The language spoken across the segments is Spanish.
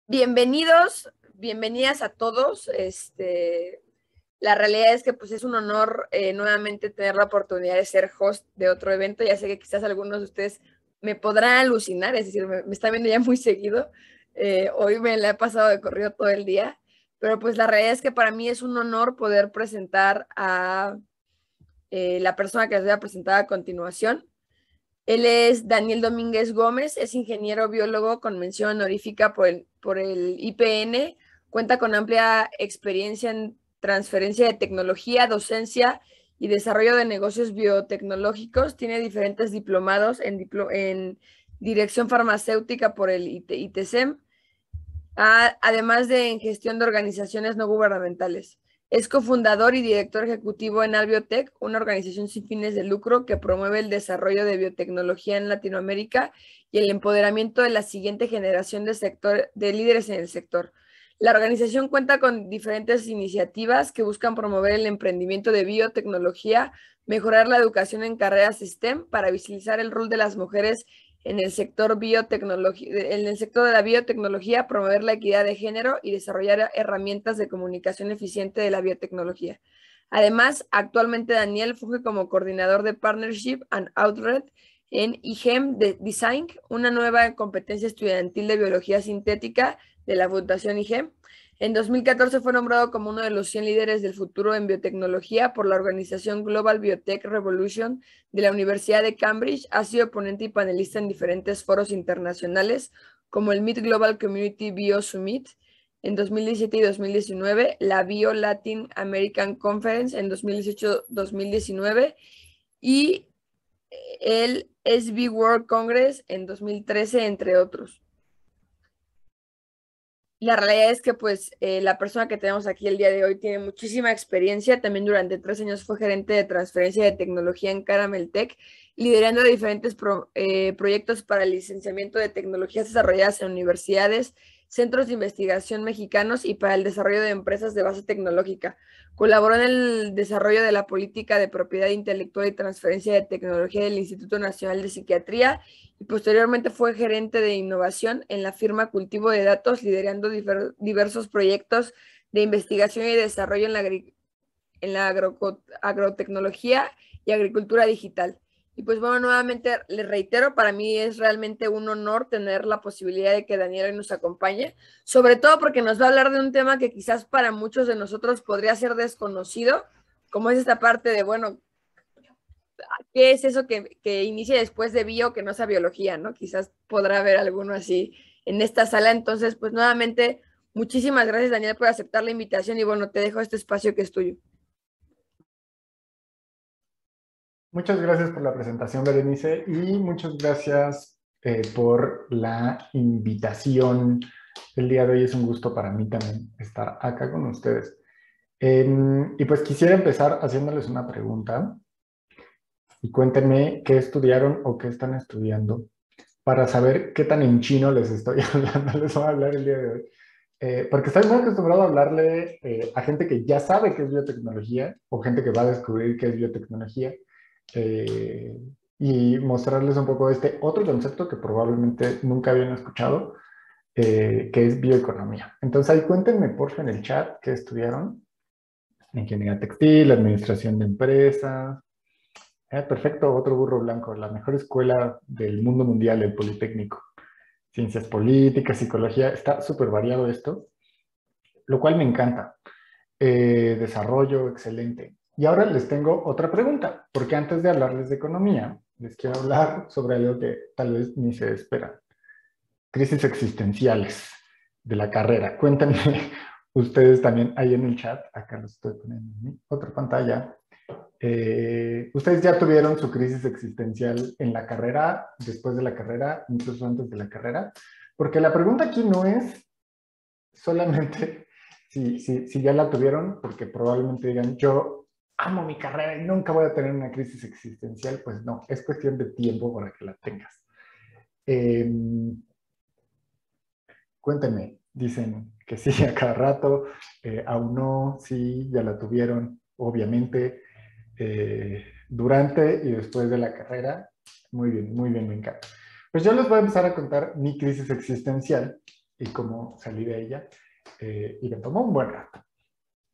Bienvenidos, bienvenidas a todos. La realidad es que pues es un honor nuevamente tener la oportunidad de ser host de otro evento. Ya sé que quizás algunos de ustedes me podrán alucinar, es decir, me están viendo ya muy seguido. Hoy me la he pasado de corrido todo el día, pero pues la realidad es que para mí es un honor poder presentar a la persona que les voy a presentar a continuación. Él es Daniel Domínguez Gómez, es ingeniero biólogo con mención honorífica por el IPN, cuenta con amplia experiencia en transferencia de tecnología, docencia y desarrollo de negocios biotecnológicos, tiene diferentes diplomados en dirección farmacéutica por el ITSEM, además de en gestión de organizaciones no gubernamentales. Es cofundador y director ejecutivo en Albiotech, una organización sin fines de lucro que promueve el desarrollo de biotecnología en Latinoamérica y el empoderamiento de la siguiente generación de líderes en el sector. La organización cuenta con diferentes iniciativas que buscan promover el emprendimiento de biotecnología, mejorar la educación en carreras STEM para visibilizar el rol de las mujeres en el sector de la biotecnología, promover la equidad de género y desarrollar herramientas de comunicación eficiente de la biotecnología. Además, actualmente Daniel funge como coordinador de Partnership and Outreach en IGEM Design, una nueva competencia estudiantil de biología sintética de la Fundación IGEM. En 2014 fue nombrado como uno de los 100 líderes del futuro en biotecnología por la organización Global Biotech Revolution de la Universidad de Cambridge. Ha sido ponente y panelista en diferentes foros internacionales como el Mid Global Community Bio Summit en 2017 y 2019, la Bio Latin American Conference en 2018-2019 y el SB World Congress en 2013, entre otros. La realidad es que pues la persona que tenemos aquí el día de hoy tiene muchísima experiencia. También durante 3 años fue gerente de transferencia de tecnología en Caramel Tech, liderando diferentes proyectos para el licenciamiento de tecnologías desarrolladas en universidades, centros de investigación mexicanos y para el desarrollo de empresas de base tecnológica. Colaboró en el desarrollo de la política de propiedad intelectual y transferencia de tecnología del Instituto Nacional de Psiquiatría y posteriormente fue gerente de innovación en la firma Cultivo de Datos, liderando diversos proyectos de investigación y desarrollo en la agrotecnología y agricultura digital. Y pues bueno, nuevamente les reitero, para mí es realmente un honor tener la posibilidad de que Daniel hoy nos acompañe, sobre todo porque nos va a hablar de un tema que quizás para muchos de nosotros podría ser desconocido, como es esta parte de, bueno, ¿qué es eso que inicia después de bio que no sea biología, ¿no? Quizás podrá haber alguno así en esta sala. Entonces, pues nuevamente, muchísimas gracias, Daniel, por aceptar la invitación y bueno, te dejo este espacio que es tuyo. Muchas gracias por la presentación, Berenice, y muchas gracias por la invitación. El día de hoy es un gusto para mí también estar acá con ustedes. Y pues quisiera empezar haciéndoles una pregunta y cuéntenme qué estudiaron o qué están estudiando para saber qué tan en chino les estoy hablando. Les voy a hablar el día de hoy. Porque estoy muy acostumbrado a hablarle a gente que ya sabe qué es biotecnología o gente que va a descubrir qué es biotecnología eh, y mostrarles un poco este otro concepto que probablemente nunca habían escuchado, que es bioeconomía. Entonces ahí cuéntenme porfa en el chat qué estudiaron. Ingeniería textil, administración de empresas. Perfecto, otro burro blanco, la mejor escuela del mundo mundial, el Politécnico. Ciencias políticas, psicología, está súper variado esto, lo cual me encanta. Desarrollo, excelente. Y ahora les tengo otra pregunta, porque antes de hablarles de economía, les quiero hablar sobre algo que tal vez ni se espera. Crisis existenciales de la carrera. Cuéntenme ustedes también ahí en el chat, acá los estoy poniendo en mi otra pantalla. ¿Ustedes ya tuvieron su crisis existencial en la carrera, después de la carrera, incluso antes de la carrera? Porque la pregunta aquí no es solamente si ya la tuvieron, porque probablemente digan, yo amo mi carrera y nunca voy a tener una crisis existencial. Pues no, es cuestión de tiempo para que la tengas. Cuéntenme, dicen que sí a cada rato, aún no, sí, ya la tuvieron, obviamente, durante y después de la carrera. Muy bien, me encanta. Pues yo les voy a empezar a contar mi crisis existencial y cómo salí de ella. Y me tomó un buen rato.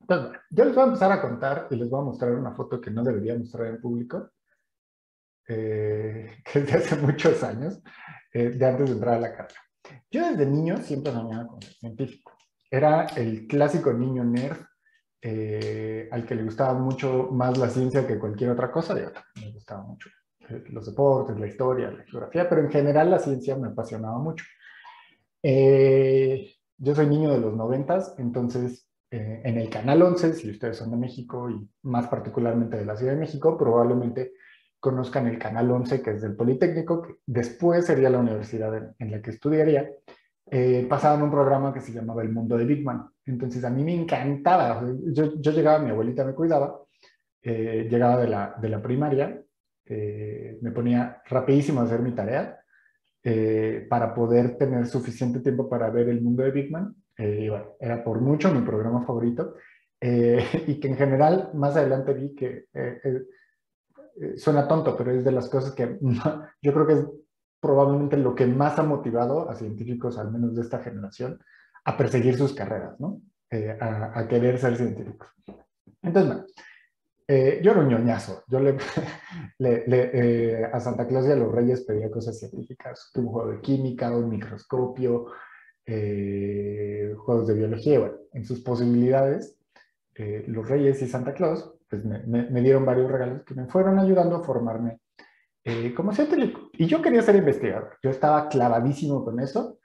Entonces, bueno, yo les voy a empezar a contar y les voy a mostrar una foto que no debería mostrar en público, que es de hace muchos años, de antes de entrar a la carrera. Yo desde niño siempre soñaba con ser científico. Era el clásico niño nerd al que le gustaba mucho más la ciencia que cualquier otra cosa. Yo me gustaba mucho los deportes, la historia, la geografía, pero en general la ciencia me apasionaba mucho. Yo soy niño de los 90, entonces en el Canal 11, si ustedes son de México y más particularmente de la Ciudad de México, probablemente conozcan el Canal 11, que es del Politécnico, que después sería la universidad en la que estudiaría. Pasaban un programa que se llamaba El Mundo de Big Man. Entonces a mí me encantaba. Yo llegaba, mi abuelita me cuidaba, llegaba de la primaria, me ponía rapidísimo a hacer mi tarea para poder tener suficiente tiempo para ver El Mundo de Big Man. Y bueno, era por mucho mi programa favorito. Y que en general más adelante vi que suena tonto, pero es de las cosas que yo creo que es probablemente lo que más ha motivado a científicos, al menos de esta generación, a perseguir sus carreras, ¿no? A querer ser científicos. Entonces, bueno, yo era un ñoñazo. Yo a Santa Claus y a los Reyes pedía cosas científicas. Un juego de química, un microscopio, juegos de biología. Bueno, en sus posibilidades, los Reyes y Santa Claus pues me dieron varios regalos que me fueron ayudando a formarme como científico. Y yo quería ser investigador. Yo estaba clavadísimo con eso.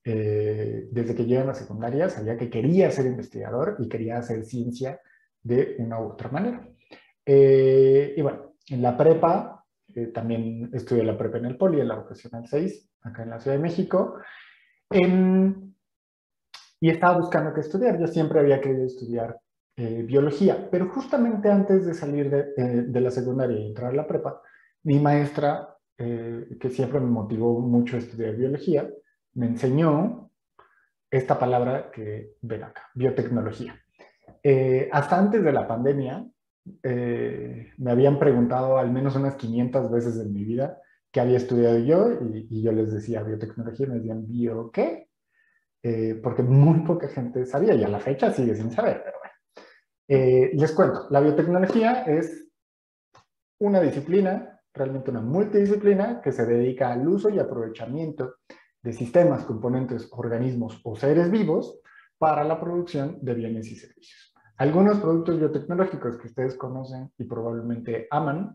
Desde que llegué a la secundaria sabía que quería ser investigador y quería hacer ciencia de una u otra manera. Y bueno, en la prepa, también estudié la prepa en el Poli, en la vocacional 6, acá en la Ciudad de México. Y estaba buscando qué estudiar. Yo siempre había querido estudiar biología, pero justamente antes de salir de la secundaria y entrar a la prepa, mi maestra, que siempre me motivó mucho a estudiar biología, me enseñó esta palabra que ven acá, biotecnología. Hasta antes de la pandemia, me habían preguntado al menos unas 500 veces en mi vida qué había estudiado yo y yo les decía biotecnología y me decían, ¿bio qué? Porque muy poca gente sabía y a la fecha sigue sin saber, pero bueno. Les cuento, la biotecnología es una disciplina, realmente una multidisciplina, que se dedica al uso y aprovechamiento de sistemas, componentes, organismos o seres vivos para la producción de bienes y servicios. Algunos productos biotecnológicos que ustedes conocen y probablemente aman,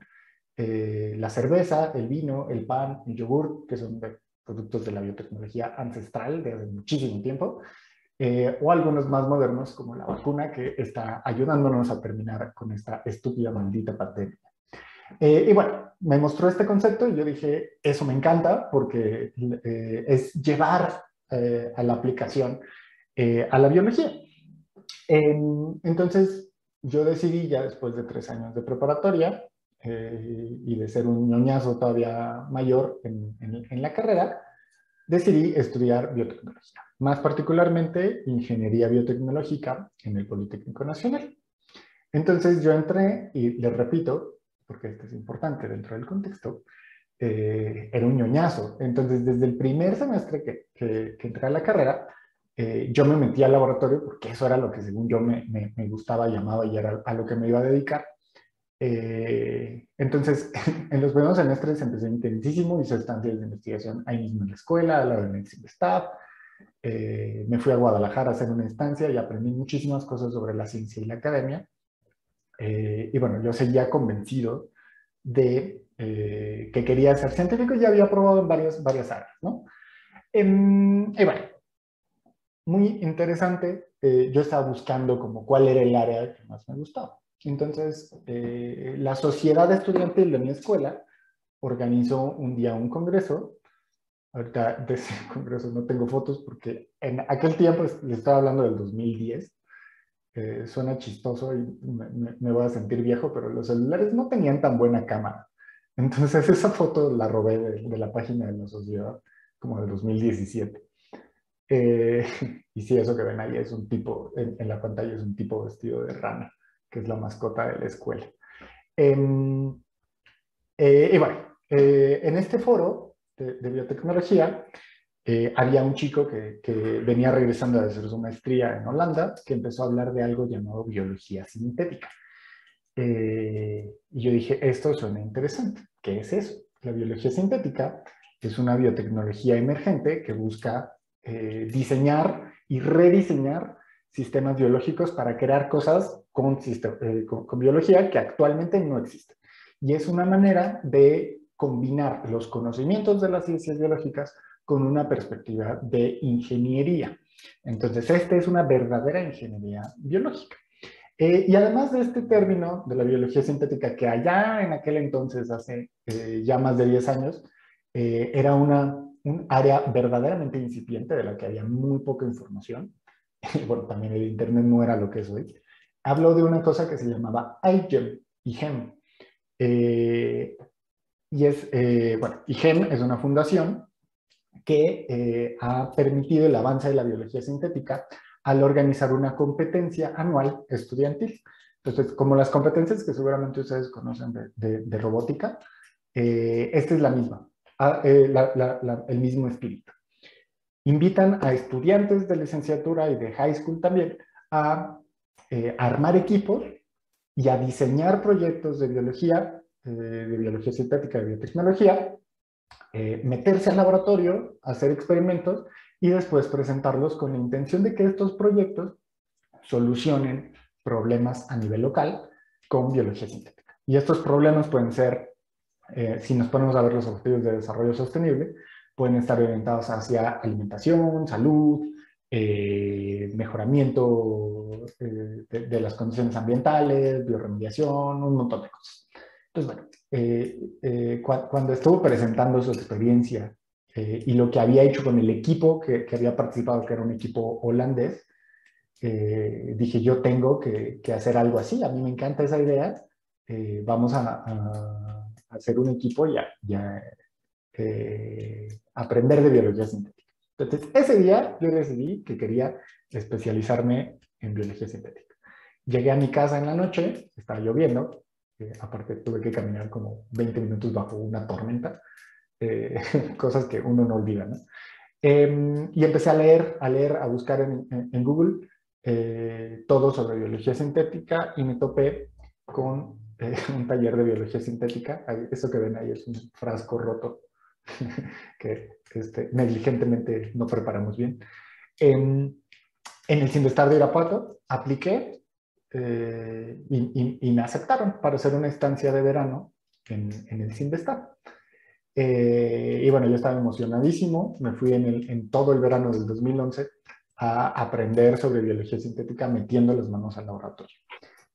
la cerveza, el vino, el pan, el yogur, que son productos de la biotecnología ancestral de hace muchísimo tiempo, o algunos más modernos como la vacuna que está ayudándonos a terminar con esta estúpida maldita pandemia. Y bueno, me mostró este concepto y yo dije, eso me encanta porque es llevar a la aplicación a la biología. Entonces, yo decidí ya después de 3 años de preparatoria y de ser un ñoñazo todavía mayor en la carrera, decidí estudiar biotecnología, más particularmente ingeniería biotecnológica en el Politécnico Nacional. Entonces yo entré y les repito, porque esto es importante dentro del contexto, era un ñoñazo. Entonces desde el primer semestre que entré a la carrera, yo me metí al laboratorio porque eso era lo que según yo me gustaba, llamaba y era a lo que me iba a dedicar. Entonces, en los primeros semestres empecé intensísimo, hice estancias de investigación ahí mismo en la escuela, a la de Medicine Staff. Me fui a Guadalajara a hacer una estancia y aprendí muchísimas cosas sobre la ciencia y la academia. Y bueno, yo seguía convencido de que quería ser científico y ya había probado en varias áreas, ¿no? Y bueno, muy interesante. Yo estaba buscando como cuál era el área que más me gustaba. Entonces, la sociedad estudiantil de mi escuela organizó un día un congreso. Ahorita de ese congreso no tengo fotos porque en aquel tiempo, les estaba hablando del 2010, suena chistoso y me voy a sentir viejo, pero los celulares no tenían tan buena cámara. Entonces esa foto la robé de la página de la sociedad como de 2017. Eh, y sí, eso que ven ahí es un tipo, en la pantalla es un tipo vestido de rana, que es la mascota de la escuela. Em, y bueno, en este foro de biotecnología había un chico que venía regresando de hacer su maestría en Holanda, que empezó a hablar de algo llamado biología sintética. Y yo dije, esto suena interesante. ¿Qué es eso? La biología sintética es una biotecnología emergente que busca diseñar y rediseñar sistemas biológicos para crear cosas con biología que actualmente no existen. Y es una manera de combinar los conocimientos de las ciencias biológicas con una perspectiva de ingeniería. Entonces, esta es una verdadera ingeniería biológica. Y además de este término de la biología sintética, que allá en aquel entonces, hace ya más de 10 años, era un área verdaderamente incipiente de la que había muy poca información. Bueno, también el Internet no era lo que es hoy. Habló de una cosa que se llamaba iGEM, IGEM. Bueno, IGEM es una fundación que ha permitido el avance de la biología sintética al organizar una competencia anual estudiantil. Entonces, como las competencias que seguramente ustedes conocen de robótica, esta es la misma, el mismo espíritu. Invitan a estudiantes de licenciatura y de high school también a armar equipos y a diseñar proyectos de biología sintética, de biotecnología, meterse al laboratorio, hacer experimentos y después presentarlos con la intención de que estos proyectos solucionen problemas a nivel local con biología sintética. Y estos problemas pueden ser, si nos ponemos a ver los objetivos de desarrollo sostenible, pueden estar orientados hacia alimentación, salud, mejoramiento de las condiciones ambientales, bioremediación, un montón de cosas. Entonces, bueno, cuando estuvo presentando su experiencia y lo que había hecho con el equipo que había participado, que era un equipo holandés, dije, yo tengo que hacer algo así, a mí me encanta esa idea, vamos a hacer un equipo y a aprender de biología sintética. Entonces, ese día yo decidí que quería especializarme en biología sintética. Llegué a mi casa en la noche, estaba lloviendo, aparte tuve que caminar como 20 minutos bajo una tormenta, cosas que uno no olvida, ¿no? Y empecé a buscar en Google todo sobre biología sintética y me topé con un taller de biología sintética. Eso que ven ahí es un frasco roto que negligentemente no preparamos bien. En el Sinvestar de Irapuato apliqué y me aceptaron para hacer una estancia de verano en el Sinvestar. Y bueno, yo estaba emocionadísimo, me fui en todo el verano del 2011 a aprender sobre biología sintética metiendo las manos al laboratorio.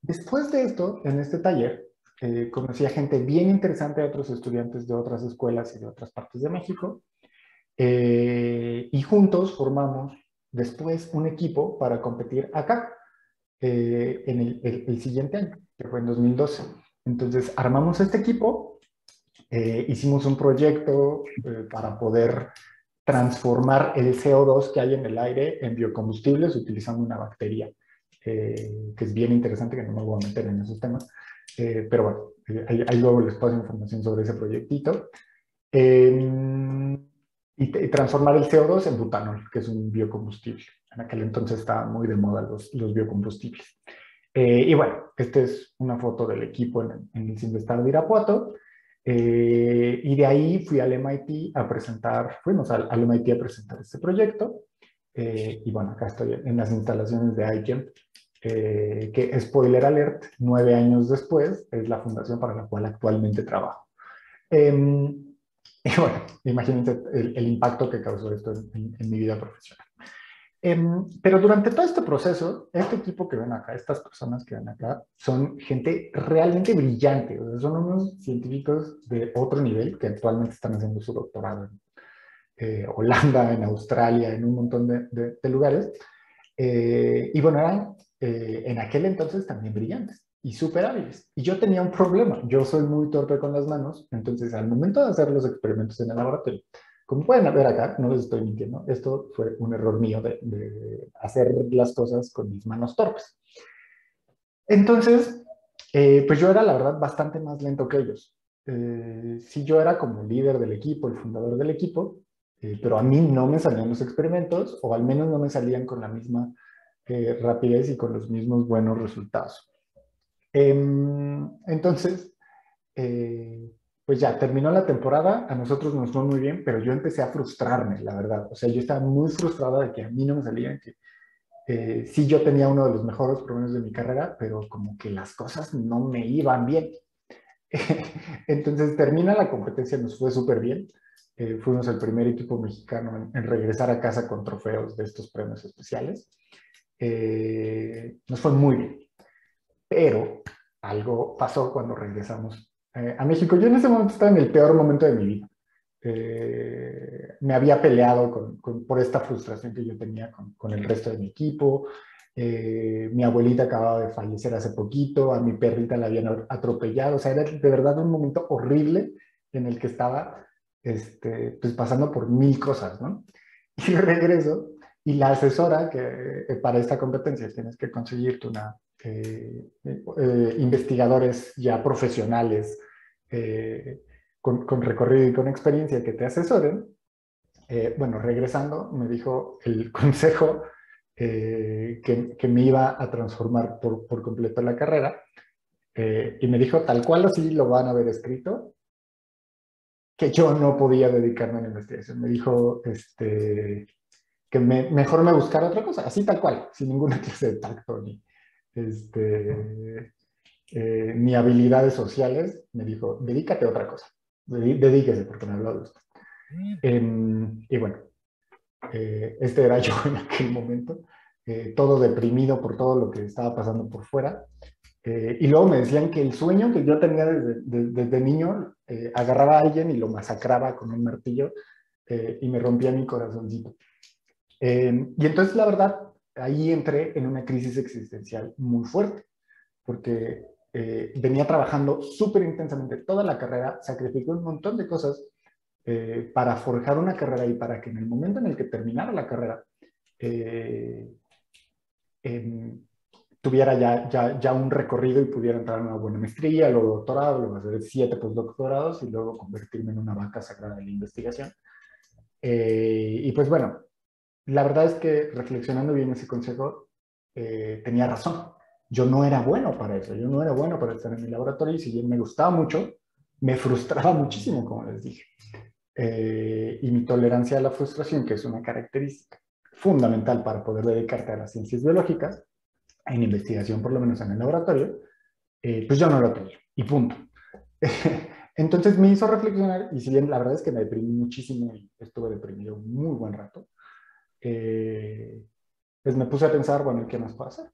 Después de esto, en este taller, conocí a gente bien interesante, a otros estudiantes de otras escuelas y de otras partes de México, y juntos formamos después un equipo para competir acá en el siguiente año, que fue en 2012. Entonces armamos este equipo, hicimos un proyecto para poder transformar el CO2 que hay en el aire en biocombustibles utilizando una bacteria, que es bien interesante, que no me voy a meter en esos temas, pero bueno, ahí luego les paso información sobre ese proyectito. Y transformar el CO2 en butanol, que es un biocombustible. En aquel entonces estaban muy de moda los biocombustibles. Y bueno, esta es una foto del equipo en el Sinvestar de Irapuato. Y de ahí fui al MIT a presentar, fuimos al MIT a presentar este proyecto. Y bueno, acá estoy en las instalaciones de iGEM, que, spoiler alert, 9 años después es la fundación para la cual actualmente trabajo. Y bueno, imagínense el impacto que causó esto en mi vida profesional. Pero durante todo este proceso, este equipo que ven acá, estas personas que ven acá, son gente realmente brillante. O sea, son unos científicos de otro nivel que actualmente están haciendo su doctorado en Holanda, en Australia, en un montón de lugares. Y bueno, eran en aquel entonces también brillantes y súper hábiles. Y yo tenía un problema. Yo soy muy torpe con las manos. Entonces, al momento de hacer los experimentos en el laboratorio, como pueden ver acá, no les estoy mintiendo, esto fue un error mío de hacer las cosas con mis manos torpes. Entonces, pues yo era la verdad bastante más lento que ellos. Si yo era como líder del equipo, el fundador del equipo, pero a mí no me salían los experimentos, o al menos no me salían con la misma rapidez y con los mismos buenos resultados. Entonces, pues ya terminó la temporada, a nosotros nos fue muy bien, pero yo empecé a frustrarme, la verdad. O sea, yo estaba muy frustrada de que a mí no me salían, que sí yo tenía uno de los mejores promedios de mi carrera, pero como que las cosas no me iban bien. Entonces termina la competencia, nos fue súper bien. Fuimos el primer equipo mexicano en regresar a casa con trofeos de estos premios especiales. Nos fue muy bien, pero algo pasó cuando regresamos a México. Yo en ese momento estaba en el peor momento de mi vida. Me había peleado por esta frustración que yo tenía con el resto de mi equipo. Mi abuelita acababa de fallecer hace poquito, a mi perrita la habían atropellado. O sea, era de verdad un momento horrible en el que estaba pues pasando por mil cosas, ¿no? Y regreso, y la asesora que para esta competencia tienes que conseguirte investigadores ya profesionales con recorrido y con experiencia que te asesoren. Bueno, regresando, me dijo el consejo que me iba a transformar por completo la carrera, y me dijo tal cual así lo van a haber escrito, que yo no podía dedicarme a la investigación. Me dijo que mejor me buscara otra cosa, así tal cual, sin ninguna clase de tacto ni habilidades sociales. Me dijo, dedícate a otra cosa, dedíquese, porque me habló de esto. Y bueno, este era yo en aquel momento, todo deprimido por todo lo que estaba pasando por fuera. Y luego me decían que el sueño que yo tenía desde niño, agarraba a alguien y lo masacraba con un martillo, y me rompía mi corazoncito. Y entonces, la verdad, ahí entré en una crisis existencial muy fuerte, porque venía trabajando súper intensamente toda la carrera, sacrificé un montón de cosas para forjar una carrera, y para que en el momento en el que terminara la carrera eh, tuviera ya un recorrido y pudiera entrar en una buena maestría, luego doctorado, luego hacer 7 postdoctorados y luego convertirme en una vaca sagrada de la investigación. Y pues bueno, la verdad es que reflexionando bien ese consejo, tenía razón. Yo no era bueno para eso, yo no era bueno para estar en el laboratorio, y si bien me gustaba mucho, me frustraba muchísimo, como les dije. Y mi tolerancia a la frustración, que es una característica fundamental para poder dedicarte a las ciencias biológicas, en investigación por lo menos en el laboratorio, pues yo no lo tenía, y punto. Entonces me hizo reflexionar, y si bien la verdad es que me deprimí muchísimo y estuve deprimido un muy buen rato, pues me puse a pensar, bueno, ¿qué más puedo hacer?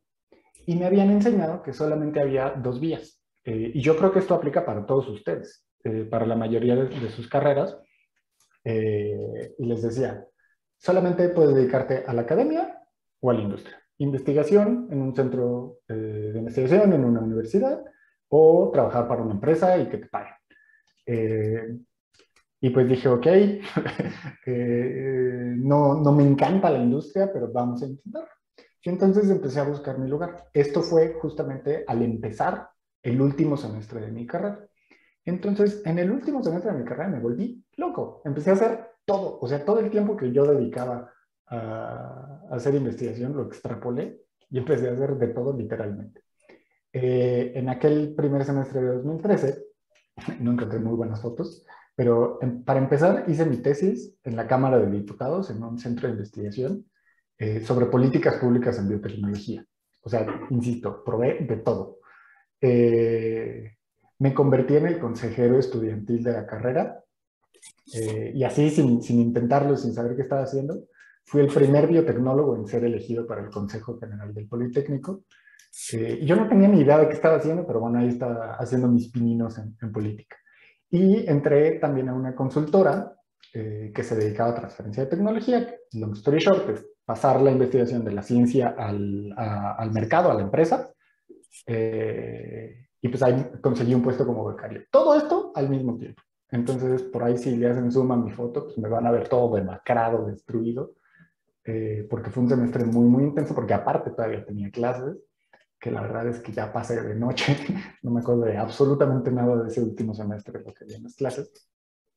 Y me habían enseñado que solamente había 2 vías. Y yo creo que esto aplica para todos ustedes, para la mayoría de sus carreras. Y les decía, solamente puedes dedicarte a la academia o a la industria. Investigación en un centro de investigación, en una universidad, o trabajar para una empresa y que te paguen. Y pues dije, ok, no me encanta la industria, pero vamos a intentar. Y entonces empecé a buscar mi lugar. Esto fue justamente al empezar el último semestre de mi carrera. Entonces, en el último semestre de mi carrera me volví loco. Empecé a hacer todo, o sea, todo el tiempo que yo dedicaba a hacer investigación lo extrapolé y empecé a hacer de todo literalmente. En aquel primer semestre de 2013, no encontré muy buenas fotos, pero para empezar hice mi tesis en la Cámara de Diputados, en un centro de investigación, sobre políticas públicas en biotecnología. O sea, insisto, probé de todo. Me convertí en el consejero estudiantil de la carrera, y así, sin intentarlo, sin saber qué estaba haciendo, fui el primer biotecnólogo en ser elegido para el Consejo General del Politécnico. Yo no tenía ni idea de qué estaba haciendo, pero bueno, ahí estaba haciendo mis pininos en política. Y entré también a una consultora que se dedicaba a transferencia de tecnología. Long story short, es pasar la investigación de la ciencia al mercado, a la empresa. Y pues ahí conseguí un puesto como becario. Todo esto al mismo tiempo. Entonces, por ahí si le hacen zoom a mi foto, pues me van a ver todo demacrado, destruido, porque fue un semestre muy, muy intenso, porque aparte todavía tenía clases, que la verdad es que ya pasé de noche, no me acuerdo de absolutamente nada de ese último semestre, lo que vi en las clases.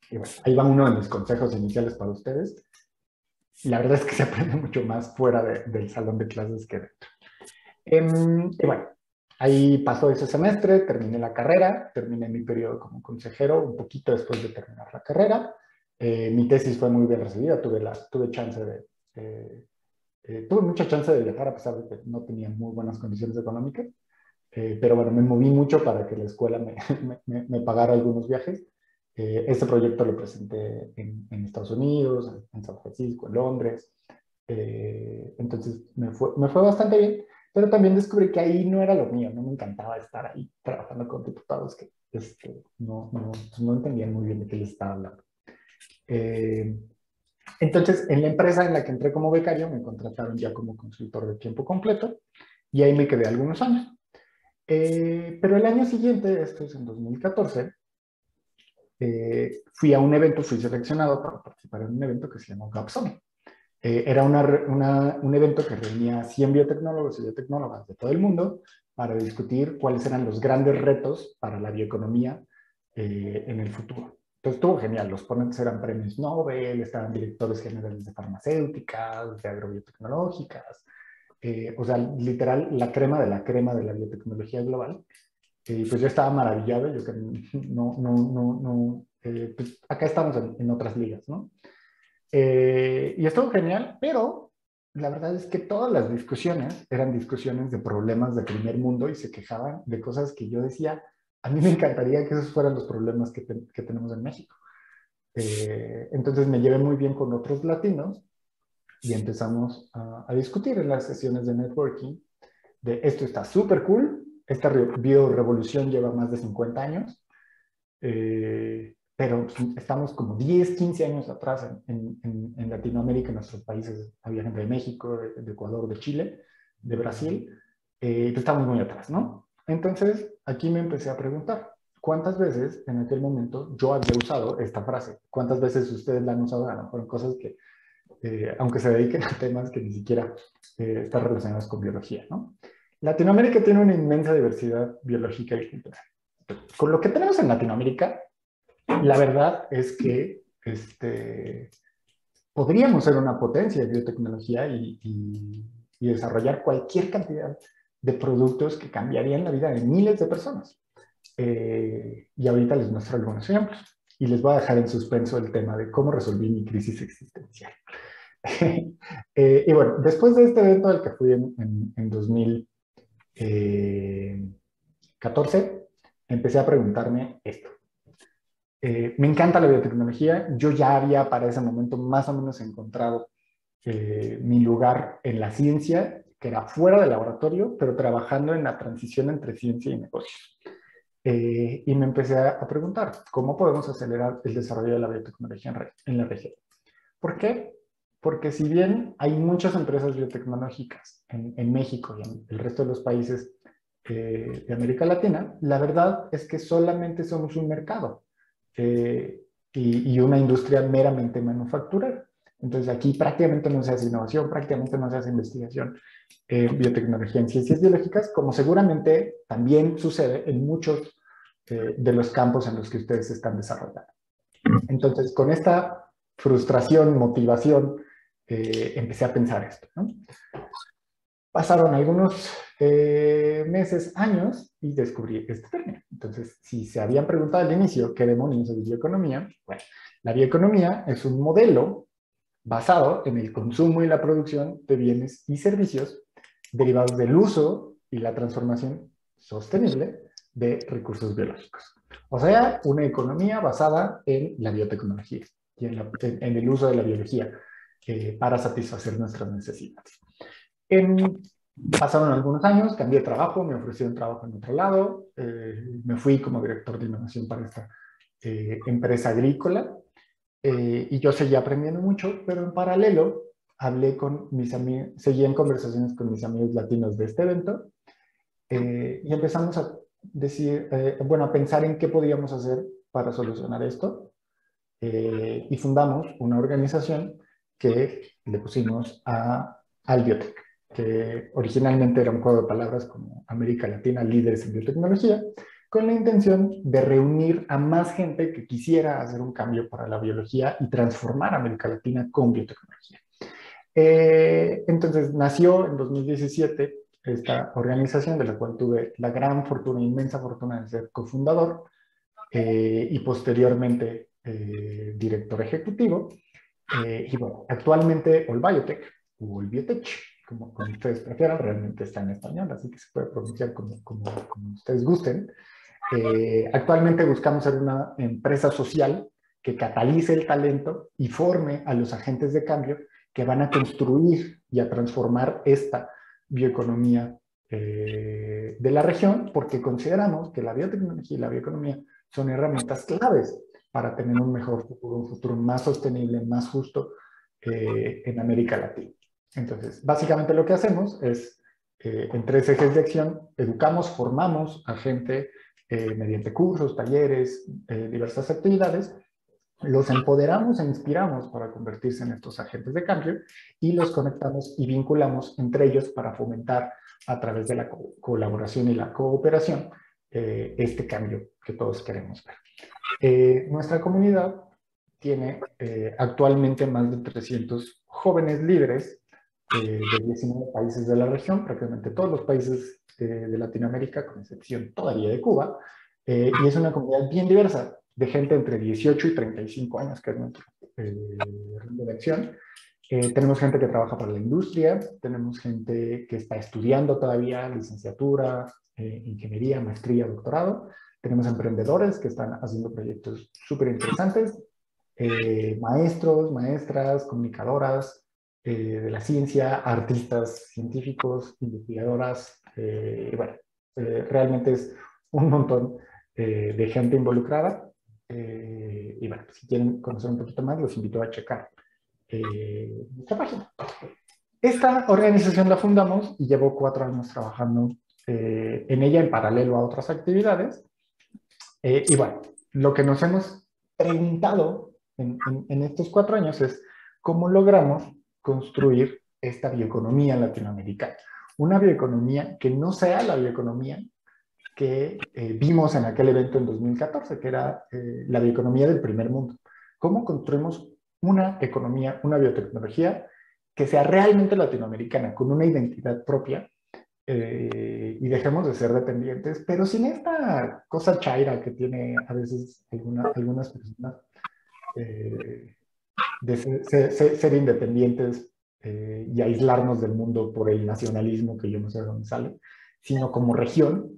Y bueno, ahí va uno de mis consejos iniciales para ustedes. la verdad es que se aprende mucho más fuera del salón de clases que dentro. Y bueno, ahí pasó ese semestre, terminé la carrera, terminé mi periodo como consejero un poquito después de terminar la carrera. Mi tesis fue muy bien recibida, tuve chance tuve mucha chance de viajar a pesar de que no tenía muy buenas condiciones económicas, pero bueno, me moví mucho para que la escuela me pagara algunos viajes. Este proyecto lo presenté en Estados Unidos, en San Francisco, en Londres. Entonces me fue bastante bien, pero también descubrí que ahí no era lo mío, no me encantaba estar ahí trabajando con diputados que no entendían muy bien de qué les estaba hablando. Entonces, en la empresa en la que entré como becario, me contrataron ya como consultor de tiempo completo y ahí me quedé algunos años. Pero el año siguiente, esto es en 2014, fui a un evento, fui seleccionado para participar en un evento que se llamó GapSummit. Era un evento que reunía 100 biotecnólogos y biotecnólogas de todo el mundo para discutir cuáles eran los grandes retos para la bioeconomía en el futuro. Entonces estuvo genial, los ponentes eran premios Nobel, estaban directores generales de farmacéuticas, de agrobiotecnológicas, o sea, literal, la crema de la biotecnología global. Pues yo estaba maravillado, yo que pues acá estamos en otras ligas, ¿no? Y estuvo genial, pero la verdad es que todas las discusiones eran discusiones de problemas de primer mundo y se quejaban de cosas que yo decía, a mí me encantaría que esos fueran los problemas que tenemos en México. Entonces me llevé muy bien con otros latinos y empezamos a discutir en las sesiones de networking de esto está súper cool, esta biorevolución lleva más de 50 años, pero estamos como 10, 15 años atrás en Latinoamérica, en nuestros países. Había gente de México, de Ecuador, de Chile, de Brasil, pues estamos muy atrás, ¿no? Entonces, aquí me empecé a preguntar, ¿cuántas veces en aquel momento yo había usado esta frase? ¿Cuántas veces ustedes la han usado? A lo mejor en cosas que, aunque se dediquen a temas que ni siquiera están relacionados con biología, ¿no? Latinoamérica tiene una inmensa diversidad biológica y cultural. Con lo que tenemos en Latinoamérica, la verdad es que podríamos ser una potencia de biotecnología y desarrollar cualquier cantidad de productos que cambiarían la vida de miles de personas. Y ahorita les muestro algunos ejemplos. Y les voy a dejar en suspenso el tema de cómo resolví mi crisis existencial. Y bueno, después de este evento al que fui en 2014, empecé a preguntarme esto. Me encanta la biotecnología. Yo ya había para ese momento más o menos encontrado mi lugar en la ciencia, que era fuera del laboratorio, pero trabajando en la transición entre ciencia y negocios. Y me empecé a preguntar, ¿cómo podemos acelerar el desarrollo de la biotecnología en la región? ¿Por qué? Porque si bien hay muchas empresas biotecnológicas en México y en el resto de los países de América Latina, la verdad es que solamente somos un mercado y una industria meramente manufacturera. Entonces aquí prácticamente no se hace innovación, prácticamente no se hace investigación en biotecnología en ciencias biológicas, como seguramente también sucede en muchos de los campos en los que ustedes están desarrollando. Entonces, con esta frustración, motivación, empecé a pensar esto, ¿no? Pasaron algunos meses, años, y descubrí este término. Entonces, si se habían preguntado al inicio qué demonios es bioeconomía, bueno, la bioeconomía es un modelo basado en el consumo y la producción de bienes y servicios derivados del uso y la transformación sostenible de recursos biológicos. O sea, una economía basada en la biotecnología y en el uso de la biología para satisfacer nuestras necesidades. Pasaron algunos años, cambié de trabajo, me ofrecieron trabajo en otro lado, me fui como director de innovación para esta empresa agrícola y yo seguía aprendiendo mucho, pero en paralelo hablé con mis amigos, seguí en conversaciones con mis amigos latinos de este evento y empezamos a decir, bueno, a pensar en qué podíamos hacer para solucionar esto y fundamos una organización que le pusimos a Albiotech, que originalmente era un juego de palabras como América Latina, líderes en biotecnología, con la intención de reunir a más gente que quisiera hacer un cambio para la biología y transformar a América Latina con biotecnología. Entonces nació en 2017 esta organización de la cual tuve la gran fortuna, inmensa fortuna de ser cofundador y posteriormente director ejecutivo. Y bueno, actualmente All Biotech, o All Biotech, como ustedes prefieran, realmente está en español, así que se puede pronunciar como ustedes gusten. Actualmente buscamos ser una empresa social que catalice el talento y forme a los agentes de cambio que van a construir y a transformar esta bioeconomía de la región, porque consideramos que la biotecnología y la bioeconomía son herramientas claves para tener un mejor futuro, un futuro más sostenible, más justo en América Latina. Entonces, básicamente lo que hacemos es, en 3 ejes de acción, educamos, formamos a gente mediante cursos, talleres, diversas actividades, los empoderamos e inspiramos para convertirse en estos agentes de cambio y los conectamos y vinculamos entre ellos para fomentar a través de la colaboración y la cooperación este cambio que todos queremos ver. Nuestra comunidad tiene actualmente más de 300 jóvenes líderes de 19 países de la región, prácticamente todos los países de Latinoamérica, con excepción todavía de Cuba, y es una comunidad bien diversa, de gente entre 18 y 35 años, que es nuestro rango de acción. Tenemos gente que trabaja para la industria, tenemos gente que está estudiando todavía licenciatura, ingeniería, maestría, doctorado. Tenemos emprendedores que están haciendo proyectos súper interesantes, maestros, maestras, comunicadoras de la ciencia, artistas, científicos, investigadoras. Bueno, realmente es un montón de gente involucrada. Y bueno, si quieren conocer un poquito más, los invito a checar nuestra página. Esta organización la fundamos y llevo 4 años trabajando en ella en paralelo a otras actividades. Y bueno, lo que nos hemos preguntado en estos 4 años es cómo logramos construir esta bioeconomía latinoamericana. Una bioeconomía que no sea la bioeconomía que vimos en aquel evento en 2014, que era la bioeconomía del primer mundo. ¿Cómo construimos una economía, una biotecnología que sea realmente latinoamericana, con una identidad propia? Y dejemos de ser dependientes, pero sin esta cosa chaira que tiene a veces algunas personas de ser independientes y aislarnos del mundo por el nacionalismo que yo no sé de dónde sale, sino como región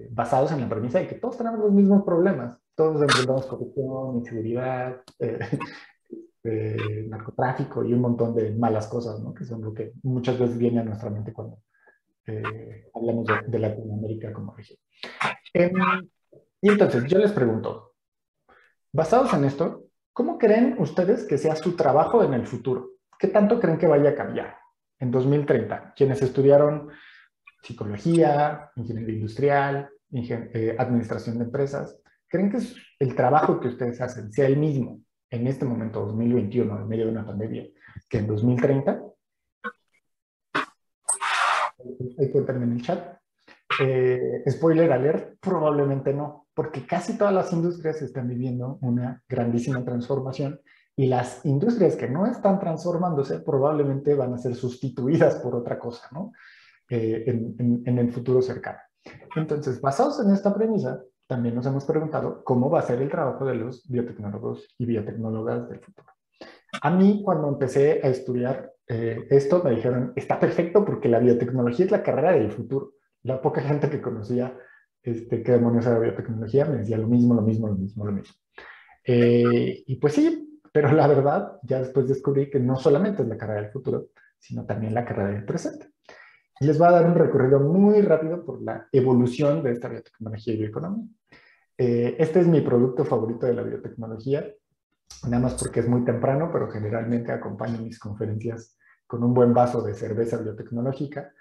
basados en la premisa de que todos tenemos los mismos problemas, todos enfrentamos corrupción, inseguridad, narcotráfico y un montón de malas cosas, ¿no? Que son lo que muchas veces viene a nuestra mente cuando hablamos de Latinoamérica como región. Y entonces yo les pregunto, basados en esto, ¿cómo creen ustedes que sea su trabajo en el futuro? ¿Qué tanto creen que vaya a cambiar en 2030? Quienes estudiaron psicología, ingeniería industrial, administración de empresas, ¿creen que el trabajo que ustedes hacen sea el mismo en este momento, 2021, en medio de una pandemia, que en 2030? Ahí cuéntame en el chat. Spoiler alert, probablemente no, porque casi todas las industrias están viviendo una grandísima transformación y las industrias que no están transformándose probablemente van a ser sustituidas por otra cosa, ¿no? En el futuro cercano. Entonces, basados en esta premisa, también nos hemos preguntado cómo va a ser el trabajo de los biotecnólogos y biotecnólogas del futuro. A mí, cuando empecé a estudiar esto, me dijeron, está perfecto porque la biotecnología es la carrera del futuro. La poca gente que conocía qué demonios era biotecnología me decía lo mismo, lo mismo, lo mismo, lo mismo. Y pues sí, pero la verdad, ya después descubrí que no solamente es la carrera del futuro, sino también la carrera del presente. Y les voy a dar un recorrido muy rápido por la evolución de esta biotecnología y bioeconomía. Este es mi producto favorito de la biotecnología, nada más porque es muy temprano, pero generalmente acompaño mis conferencias con un buen vaso de cerveza biotecnológica.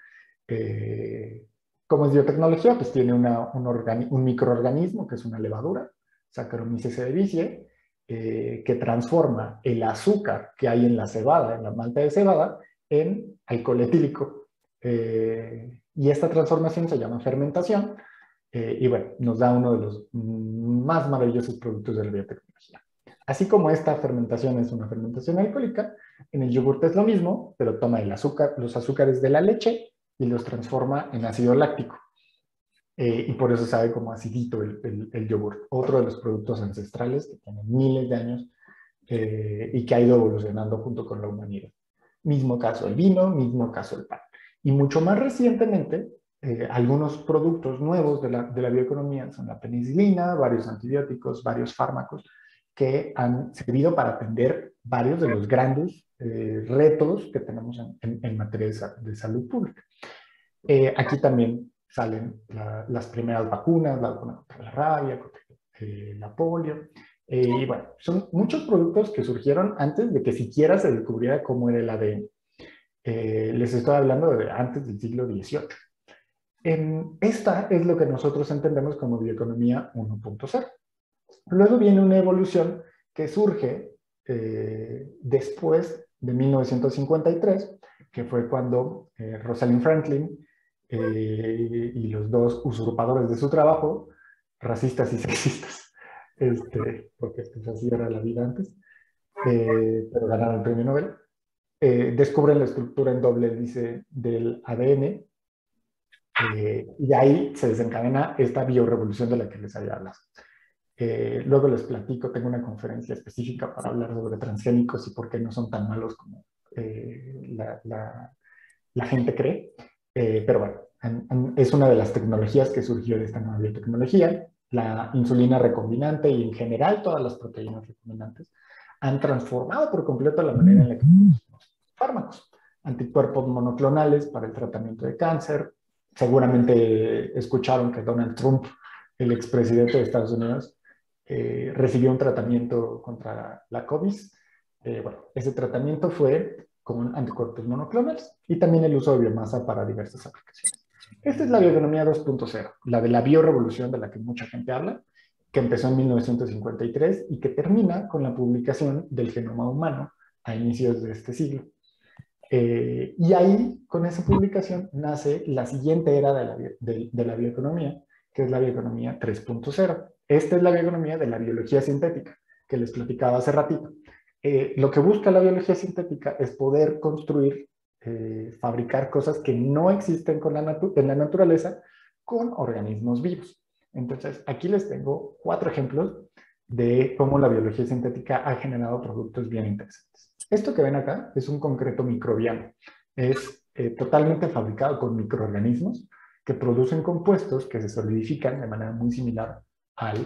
¿Cómo es biotecnología? Pues tiene un microorganismo que es una levadura, Saccharomyces cerevisiae, que transforma el azúcar que hay en la cebada, en la malta de cebada, en alcohol etílico. Y esta transformación se llama fermentación y bueno, nos da uno de los más maravillosos productos de la biotecnología. Así como esta fermentación es una fermentación alcohólica, en el yogur es lo mismo, pero toma el azúcar, los azúcares de la leche y los transforma en ácido láctico. Y por eso sabe como acidito el yogur. Otro de los productos ancestrales que tienen miles de años y que ha ido evolucionando junto con la humanidad. Mismo caso el vino, mismo caso el pan. Y mucho más recientemente, algunos productos nuevos de la bioeconomía son la penicilina, varios antibióticos, varios fármacos que han servido para atender varios de los grandes retos que tenemos en materia de salud pública. Aquí también salen las primeras vacunas, la vacuna contra la rabia, contra la polio. Y bueno, son muchos productos que surgieron antes de que siquiera se descubriera cómo era el ADN. Les estoy hablando de antes del siglo XVIII. Esta es lo que nosotros entendemos como bioeconomía 1.0. Luego viene una evolución que surge después de 1953, que fue cuando Rosalind Franklin y los dos usurpadores de su trabajo, racistas y sexistas, porque pues así era la vida antes, pero ganaron el premio Nobel, descubren la estructura en doble hélice del ADN, y de ahí se desencadena esta biorevolución de la que les había hablado. Luego les platico, tengo una conferencia específica para hablar sobre transgénicos y por qué no son tan malos como la gente cree. Pero bueno, es una de las tecnologías que surgió de esta nueva biotecnología. La insulina recombinante y en general todas las proteínas recombinantes han transformado por completo la manera en la que producimos fármacos. Anticuerpos monoclonales para el tratamiento de cáncer. Seguramente escucharon que Donald Trump, el expresidente de Estados Unidos, recibió un tratamiento contra la COVID. Bueno, ese tratamiento fue con anticuerpos monoclonales y también el uso de biomasa para diversas aplicaciones. Esta es la bioeconomía 2.0, la de la biorevolución de la que mucha gente habla, que empezó en 1953 y que termina con la publicación del genoma humano a inicios de este siglo. Y ahí, con esa publicación, nace la siguiente era de la bioeconomía, que es la bioeconomía 3.0. Esta es la bioeconomía de la biología sintética, que les platicaba hace ratito. Lo que busca la biología sintética es poder construir, fabricar cosas que no existen en la naturaleza con organismos vivos. Entonces, aquí les tengo 4 ejemplos de cómo la biología sintética ha generado productos bien interesantes. Esto que ven acá es un concreto microbiano. Es totalmente fabricado con microorganismos que producen compuestos que se solidifican de manera muy similar al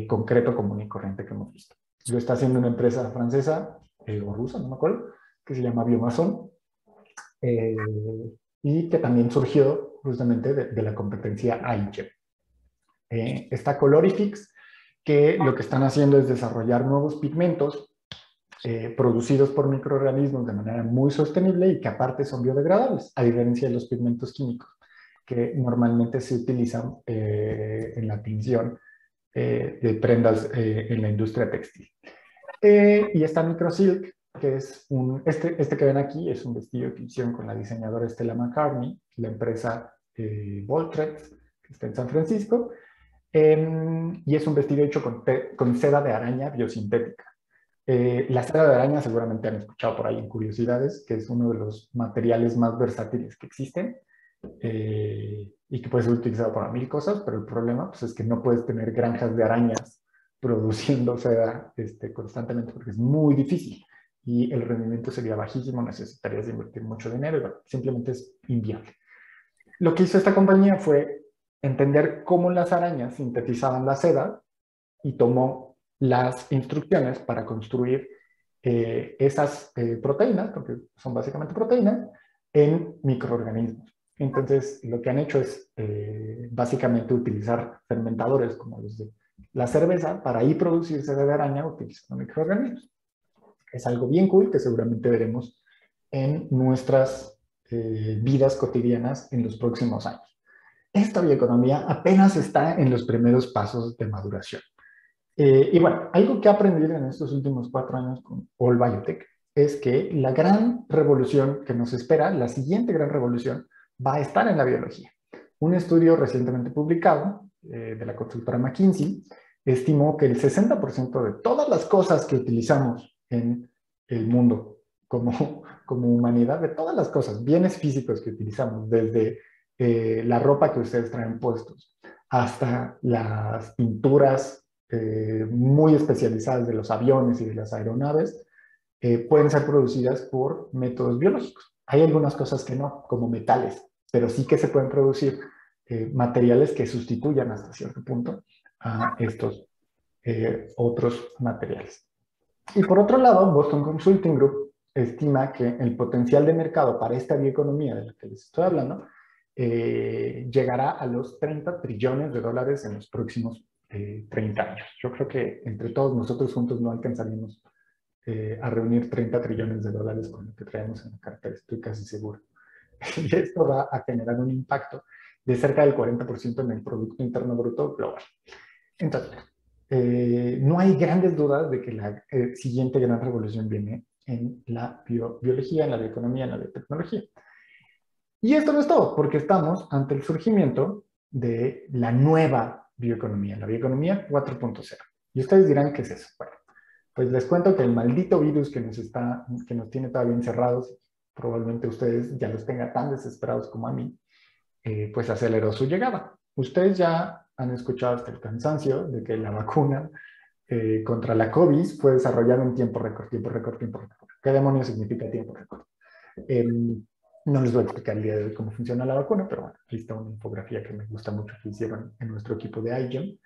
concreto común y corriente que hemos visto. Lo está haciendo una empresa francesa o rusa, no me acuerdo, que se llama Biomason, y que también surgió justamente de la competencia AICHE. Está Colorifix, que lo que están haciendo es desarrollar nuevos pigmentos producidos por microorganismos de manera muy sostenible y que aparte son biodegradables, a diferencia de los pigmentos químicos que normalmente se utilizan en la tinción de prendas en la industria textil. Y está Microsilk, que es este que ven aquí es un vestido que hicieron con la diseñadora Stella McCartney, la empresa Voltrex, que está en San Francisco, y es un vestido hecho con seda de araña biosintética. La seda de araña seguramente han escuchado por ahí en curiosidades, que es uno de los materiales más versátiles que existen y que puede ser utilizado para 1000 cosas, pero el problema pues, es que no puedes tener granjas de arañas produciendo seda constantemente porque es muy difícil y el rendimiento sería bajísimo, necesitarías invertir mucho dinero y bueno, simplemente es inviable. Lo que hizo esta compañía fue entender cómo las arañas sintetizaban la seda y tomó las instrucciones para construir esas proteínas, porque son básicamente proteínas, en microorganismos. Entonces, lo que han hecho es básicamente utilizar fermentadores como los de la cerveza para ahí producir seda de araña utilizando microorganismos. Es algo bien cool que seguramente veremos en nuestras vidas cotidianas en los próximos años. Esta bioeconomía apenas está en los primeros pasos de maduración. Y bueno, algo que he aprendido en estos últimos 4 años con All Biotech es que la gran revolución que nos espera, la siguiente gran revolución, va a estar en la biología. Un estudio recientemente publicado de la consultora McKinsey estimó que el 60% de todas las cosas que utilizamos en el mundo como humanidad, de todas las cosas, bienes físicos que utilizamos, desde la ropa que ustedes traen puestos, hasta las pinturas muy especializadas de los aviones y de las aeronaves, pueden ser producidas por métodos biológicos. Hay algunas cosas que no, como metales, pero sí que se pueden producir materiales que sustituyan hasta cierto punto a estos otros materiales. Y por otro lado, Boston Consulting Group estima que el potencial de mercado para esta bioeconomía de la que les estoy hablando llegará a los 30 trillones de dólares en los próximos 30 años. Yo creo que entre todos nosotros juntos no alcanzaríamos a reunir 30 trillones de dólares con lo que traemos en la cartera, estoy casi seguro. Y esto va a generar un impacto de cerca del 40% en el Producto Interno Bruto global. Entonces, no hay grandes dudas de que la siguiente gran revolución viene en la biología, en la bioeconomía, en la biotecnología. Y esto no es todo, porque estamos ante el surgimiento de la nueva bioeconomía, la bioeconomía 4.0. Y ustedes dirán, ¿qué es eso? Bueno, pues les cuento que el maldito virus que nos tiene todavía encerrados, probablemente ustedes ya los tengan tan desesperados como a mí, pues aceleró su llegada. Ustedes ya han escuchado hasta el cansancio de que la vacuna contra la COVID fue desarrollada en tiempo récord, tiempo récord, tiempo récord. ¿Qué demonios significa tiempo récord? No les voy a explicar el día de hoy cómo funciona la vacuna, pero bueno, ahí está una infografía que me gusta mucho que hicieron en nuestro equipo de iGEM.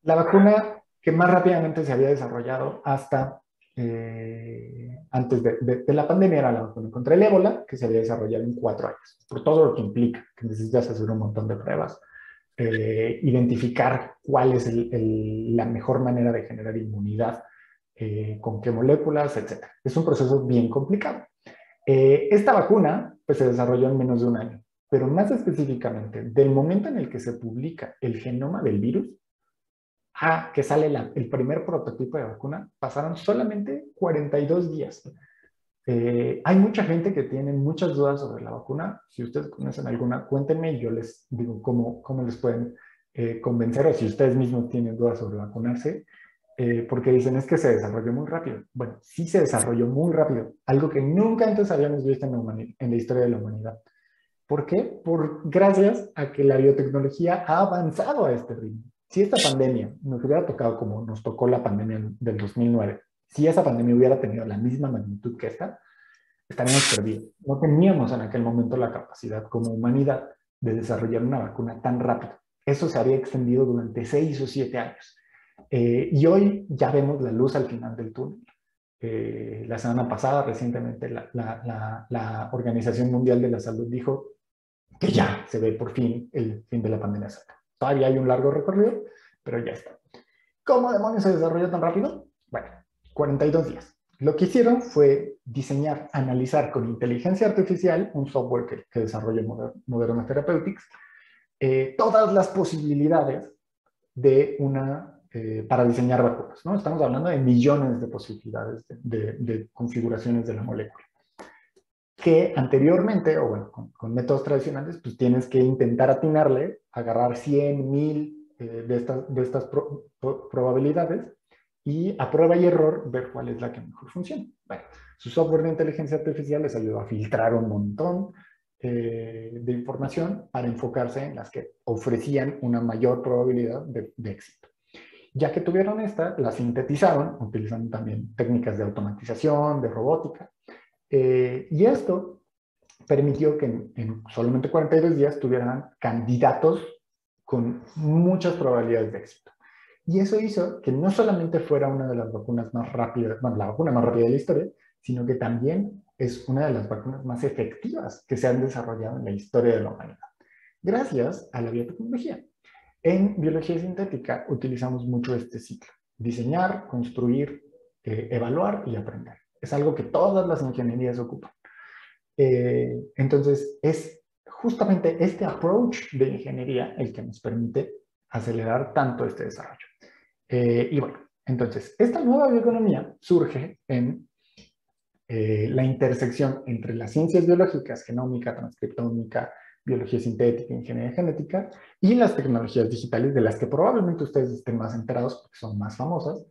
La vacuna que más rápidamente se había desarrollado hasta antes de la pandemia era la vacuna contra el ébola, que se había desarrollado en 4 años, por todo lo que implica, que necesitas hacer un montón de pruebas, identificar cuál es la mejor manera de generar inmunidad, con qué moléculas, etc. Es un proceso bien complicado. Esta vacuna pues, se desarrolló en menos de un año, pero más específicamente, del momento en el que se publica el genoma del virus, a que sale el primer prototipo de vacuna, pasaron solamente 42 días. Hay mucha gente que tiene muchas dudas sobre la vacuna. Si ustedes conocen alguna, cuéntenme y yo les digo cómo les pueden convencer, o si ustedes mismos tienen dudas sobre vacunarse, porque dicen es que se desarrolló muy rápido. Bueno, sí se desarrolló muy rápido, algo que nunca antes habíamos visto en la historia de la humanidad. ¿Por qué? Gracias a que la biotecnología ha avanzado a este ritmo. Si esta pandemia nos hubiera tocado como nos tocó la pandemia del 2009, si esa pandemia hubiera tenido la misma magnitud que esta, estaríamos perdidos. No teníamos en aquel momento la capacidad como humanidad de desarrollar una vacuna tan rápido. Eso se había extendido durante 6 o 7 años. Y hoy ya vemos la luz al final del túnel. La semana pasada, recientemente, la Organización Mundial de la Salud dijo que ya se ve por fin el fin de la pandemia. Todavía hay un largo recorrido, pero ya está. ¿Cómo demonios se desarrolló tan rápido? Bueno, 42 días. Lo que hicieron fue diseñar, analizar con inteligencia artificial un software que desarrolló Moderna Therapeutics, todas las posibilidades de para diseñar vacunas, ¿no? Estamos hablando de millones de posibilidades de configuraciones de la molécula, que anteriormente, o bueno, con métodos tradicionales, pues tienes que intentar atinarle, agarrar 100, 1000 de estas probabilidades y a prueba y error ver cuál es la que mejor funciona. Bueno, su software de inteligencia artificial les ayudó a filtrar un montón de información para enfocarse en las que ofrecían una mayor probabilidad de éxito. Ya que tuvieron esta, la sintetizaron utilizando también técnicas de automatización, de robótica, y esto permitió que en solamente 42 días tuvieran candidatos con muchas probabilidades de éxito. Y eso hizo que no solamente fuera una de las vacunas más rápidas, bueno, la vacuna más rápida de la historia, sino que también es una de las vacunas más efectivas que se han desarrollado en la historia de la humanidad, gracias a la biotecnología. En biología sintética utilizamos mucho este ciclo: diseñar, construir, evaluar y aprender. Es algo que todas las ingenierías ocupan. Entonces, es justamente este approach de ingeniería el que nos permite acelerar tanto este desarrollo. Y bueno, entonces, esta nueva bioeconomía surge en la intersección entre las ciencias biológicas, genómica, transcriptómica, biología sintética, ingeniería genética, y las tecnologías digitales de las que probablemente ustedes estén más enterados porque son más famosas,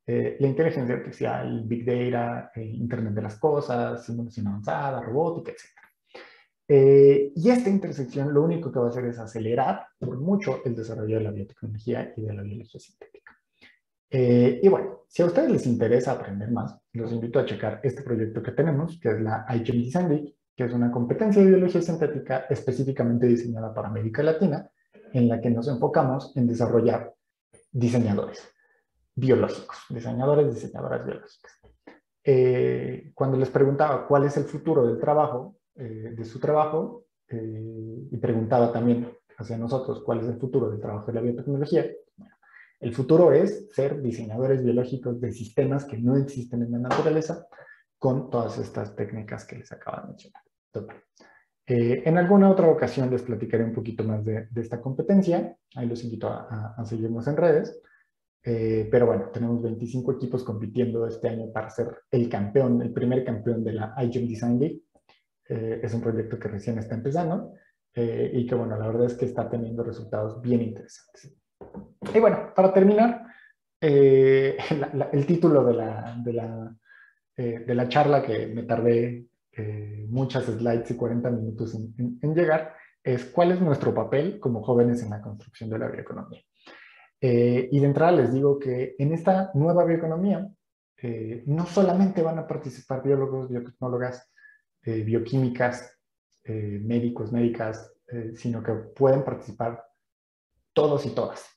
la inteligencia artificial, Big Data, Internet de las cosas, simulación avanzada, robótica, etc. Y esta intersección lo único que va a hacer es acelerar por mucho el desarrollo de la biotecnología y de la biología sintética. Y bueno, si a ustedes les interesa aprender más, los invito a checar este proyecto que tenemos, que es la iGEM Design Week, que es una competencia de biología sintética específicamente diseñada para América Latina, en la que nos enfocamos en desarrollar diseñadores biológicos, diseñadoras biológicas. Cuando les preguntaba cuál es el futuro del trabajo, de su trabajo, y preguntaba también hacia nosotros cuál es el futuro del trabajo de la biotecnología, el futuro es ser diseñadores biológicos de sistemas que no existen en la naturaleza con todas estas técnicas que les acabo de mencionar. En alguna otra ocasión les platicaré un poquito más de esta competencia. Ahí los invito a seguirnos en redes. Pero bueno, tenemos 25 equipos compitiendo este año para ser el campeón, el primer campeón de la iGEM Design League. Es un proyecto que recién está empezando y que bueno, la verdad es que está teniendo resultados bien interesantes. Y bueno, para terminar, el título de la charla, que me tardé muchas slides y 40 minutos en llegar, es ¿cuál es nuestro papel como jóvenes en la construcción de la bioeconomía? Y de entrada les digo que en esta nueva bioeconomía no solamente van a participar biólogos, biotecnólogas, bioquímicas, médicos, médicas, sino que pueden participar todos y todas.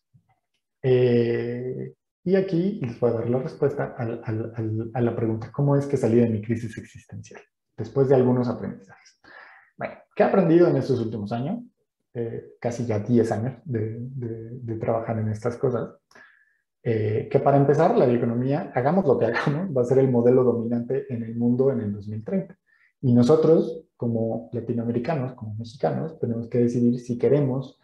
Y aquí les voy a dar la respuesta a la pregunta, ¿cómo es que salí de mi crisis existencial? Después de algunos aprendizajes. Bueno, ¿qué he aprendido en estos últimos años? Casi ya 10 años de trabajar en estas cosas. Que para empezar, la bioeconomía, hagamos lo que hagamos, va a ser el modelo dominante en el mundo en el 2030. Y nosotros, como latinoamericanos, como mexicanos, tenemos que decidir si queremos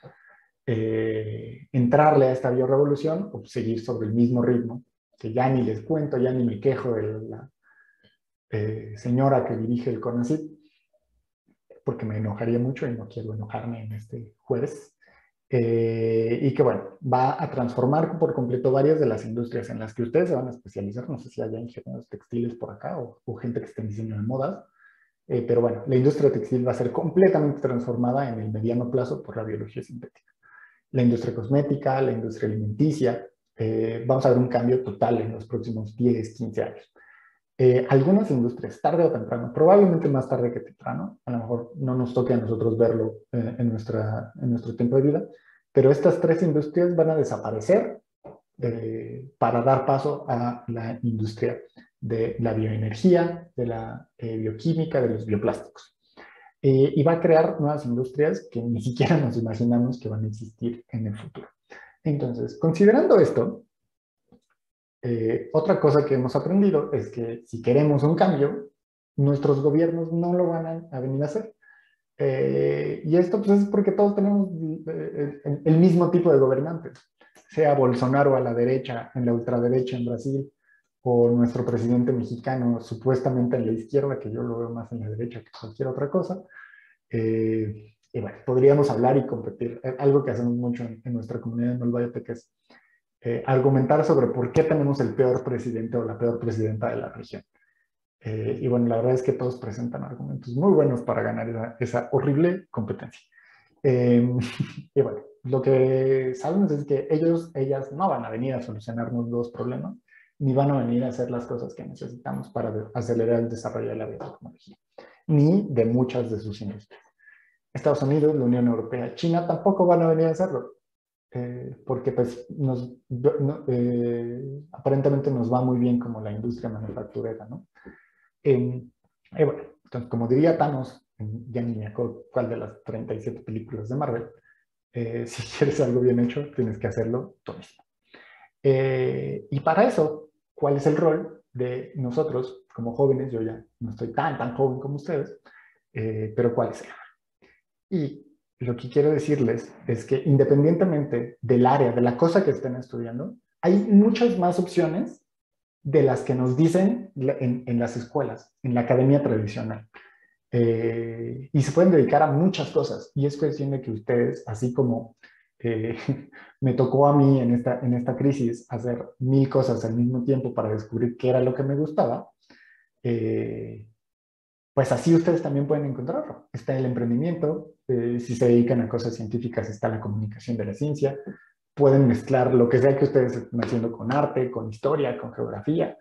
entrarle a esta biorevolución o seguir sobre el mismo ritmo, que ya ni les cuento, ya ni me quejo de la señora que dirige el CONACYT, porque me enojaría mucho y no quiero enojarme en este jueves. Y que bueno, va a transformar por completo varias de las industrias en las que ustedes se van a especializar. No sé si haya ingenieros textiles por acá o gente que esté en diseño de modas. Pero bueno, la industria textil va a ser completamente transformada en el mediano plazo por la biología sintética. La industria cosmética, la industria alimenticia, vamos a ver un cambio total en los próximos 10, 15 años. Algunas industrias, tarde o temprano, probablemente más tarde que temprano, a lo mejor no nos toque a nosotros verlo en nuestro tiempo de vida, pero estas tres industrias van a desaparecer para dar paso a la industria de la bioenergía, de la bioquímica, de los bioplásticos. Y va a crear nuevas industrias que ni siquiera nos imaginamos que van a existir en el futuro. Entonces, considerando esto, otra cosa que hemos aprendido es que si queremos un cambio, nuestros gobiernos no lo van a venir a hacer. Y esto pues, es porque todos tenemos el mismo tipo de gobernantes, sea Bolsonaro a la derecha, en la ultraderecha en Brasil, o nuestro presidente mexicano supuestamente en la izquierda, que yo lo veo más en la derecha que cualquier otra cosa. Y bueno, podríamos hablar y competir. Algo que hacemos mucho en nuestra comunidad en Nolbiotech es argumentar sobre por qué tenemos el peor presidente o la peor presidenta de la región. Y bueno, la verdad es que todos presentan argumentos muy buenos para ganar esa horrible competencia. Y bueno, lo que sabemos es que ellas no van a venir a solucionarnos los problemas, ni van a venir a hacer las cosas que necesitamos para acelerar el desarrollo de la biotecnología, ni de muchas de sus industrias. Estados Unidos, la Unión Europea, China tampoco van a venir a hacerlo, porque pues aparentemente nos va muy bien como la industria manufacturera, ¿no? Y bueno, entonces, como diría Thanos, ya ni me acuerdo cuál de las 37 películas de Marvel, si quieres algo bien hecho, tienes que hacerlo tú mismo. Y para eso, ¿cuál es el rol de nosotros como jóvenes? Yo ya no estoy tan joven como ustedes, pero ¿cuál es el rol? Y lo que quiero decirles es que independientemente del área, de la cosa que estén estudiando, hay muchas más opciones de las que nos dicen en las escuelas, en la academia tradicional. Y se pueden dedicar a muchas cosas. Y es cuestión de que ustedes, así como eh, me tocó a mí en esta crisis hacer 1000 cosas al mismo tiempo para descubrir qué era lo que me gustaba, eh, pues así ustedes también pueden encontrarlo. Está el emprendimiento, si se dedican a cosas científicas está la comunicación de la ciencia, pueden mezclar lo que sea que ustedes estén haciendo con arte, con historia, con geografía,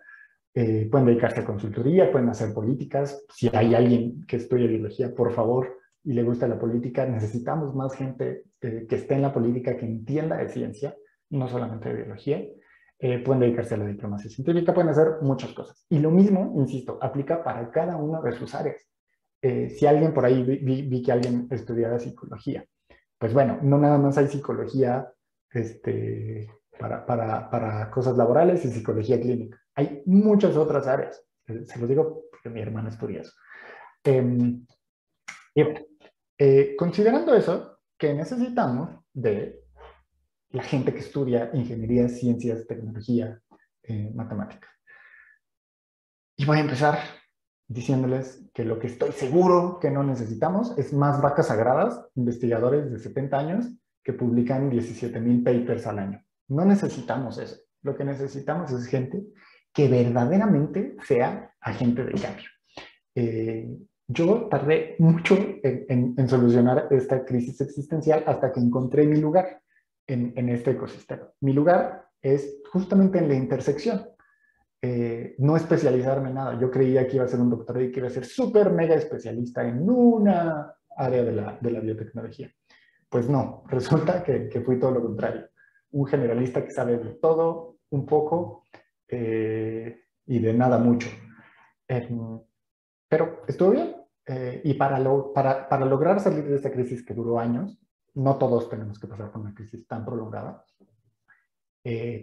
pueden dedicarse a consultoría, pueden hacer políticas. Si hay alguien que estudia biología, por favor, y le gusta la política, necesitamos más gente que esté en la política, que entienda de ciencia, no solamente de biología. Pueden dedicarse a la diplomacia científica, pueden hacer muchas cosas. Y lo mismo, insisto, aplica para cada una de sus áreas. Si alguien por ahí vi que alguien estudiaba psicología, pues bueno, no nada más hay psicología para cosas laborales y psicología clínica. Hay muchas otras áreas. Se los digo porque mi hermana estudia eso. Y bueno, considerando eso, ¿qué necesitamos de la gente que estudia ingeniería, ciencias, tecnología, matemáticas? Y voy a empezar diciéndoles que lo que estoy seguro que no necesitamos es más vacas sagradas, investigadores de 70 años que publican 17,000 papers al año. No necesitamos eso. Lo que necesitamos es gente que verdaderamente sea agente de cambio. Yo tardé mucho en solucionar esta crisis existencial hasta que encontré mi lugar en este ecosistema. Mi lugar es justamente en la intersección. No especializarme en nada. Yo creía que iba a ser un doctorado y que iba a ser súper mega especialista en una área de la biotecnología. Pues no, resulta que fui todo lo contrario. Un generalista que sabe de todo, un poco, y de nada mucho. Pero estuvo bien. Y para lograr salir de esta crisis que duró años, no todos tenemos que pasar por una crisis tan prolongada,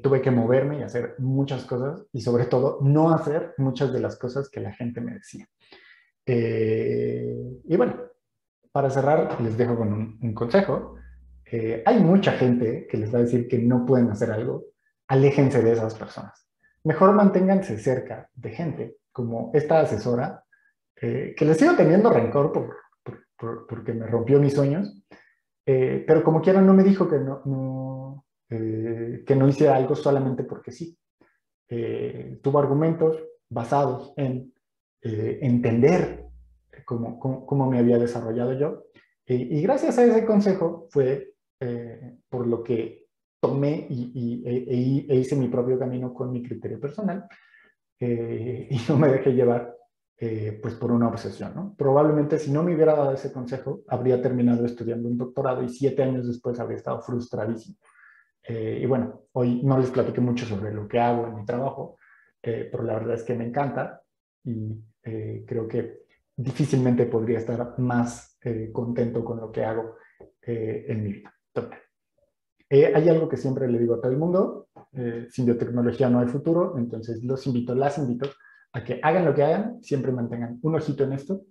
tuve que moverme y hacer muchas cosas y sobre todo no hacer muchas de las cosas que la gente me decía. Y bueno, para cerrar les dejo con un consejo. Hay mucha gente que les va a decir que no pueden hacer algo. Aléjense de esas personas. Mejor manténganse cerca de gente como esta asesora, que le sigo teniendo rencor porque me rompió mis sueños, pero como quiera no me dijo que no hiciera algo solamente porque sí. Tuvo argumentos basados en entender cómo me había desarrollado yo. Y gracias a ese consejo fue por lo que tomé e hice mi propio camino con mi criterio personal, y no me dejé llevar pues por una obsesión, ¿no? Probablemente si no me hubiera dado ese consejo, habría terminado estudiando un doctorado y 7 años después habría estado frustradísimo. Y bueno, hoy no les platiqué mucho sobre lo que hago en mi trabajo, pero la verdad es que me encanta y creo que difícilmente podría estar más contento con lo que hago en mi vida. Entonces, hay algo que siempre le digo a todo el mundo: sin biotecnología no hay futuro. Entonces las invito a que hagan lo que hagan, siempre mantengan un ojito en esto,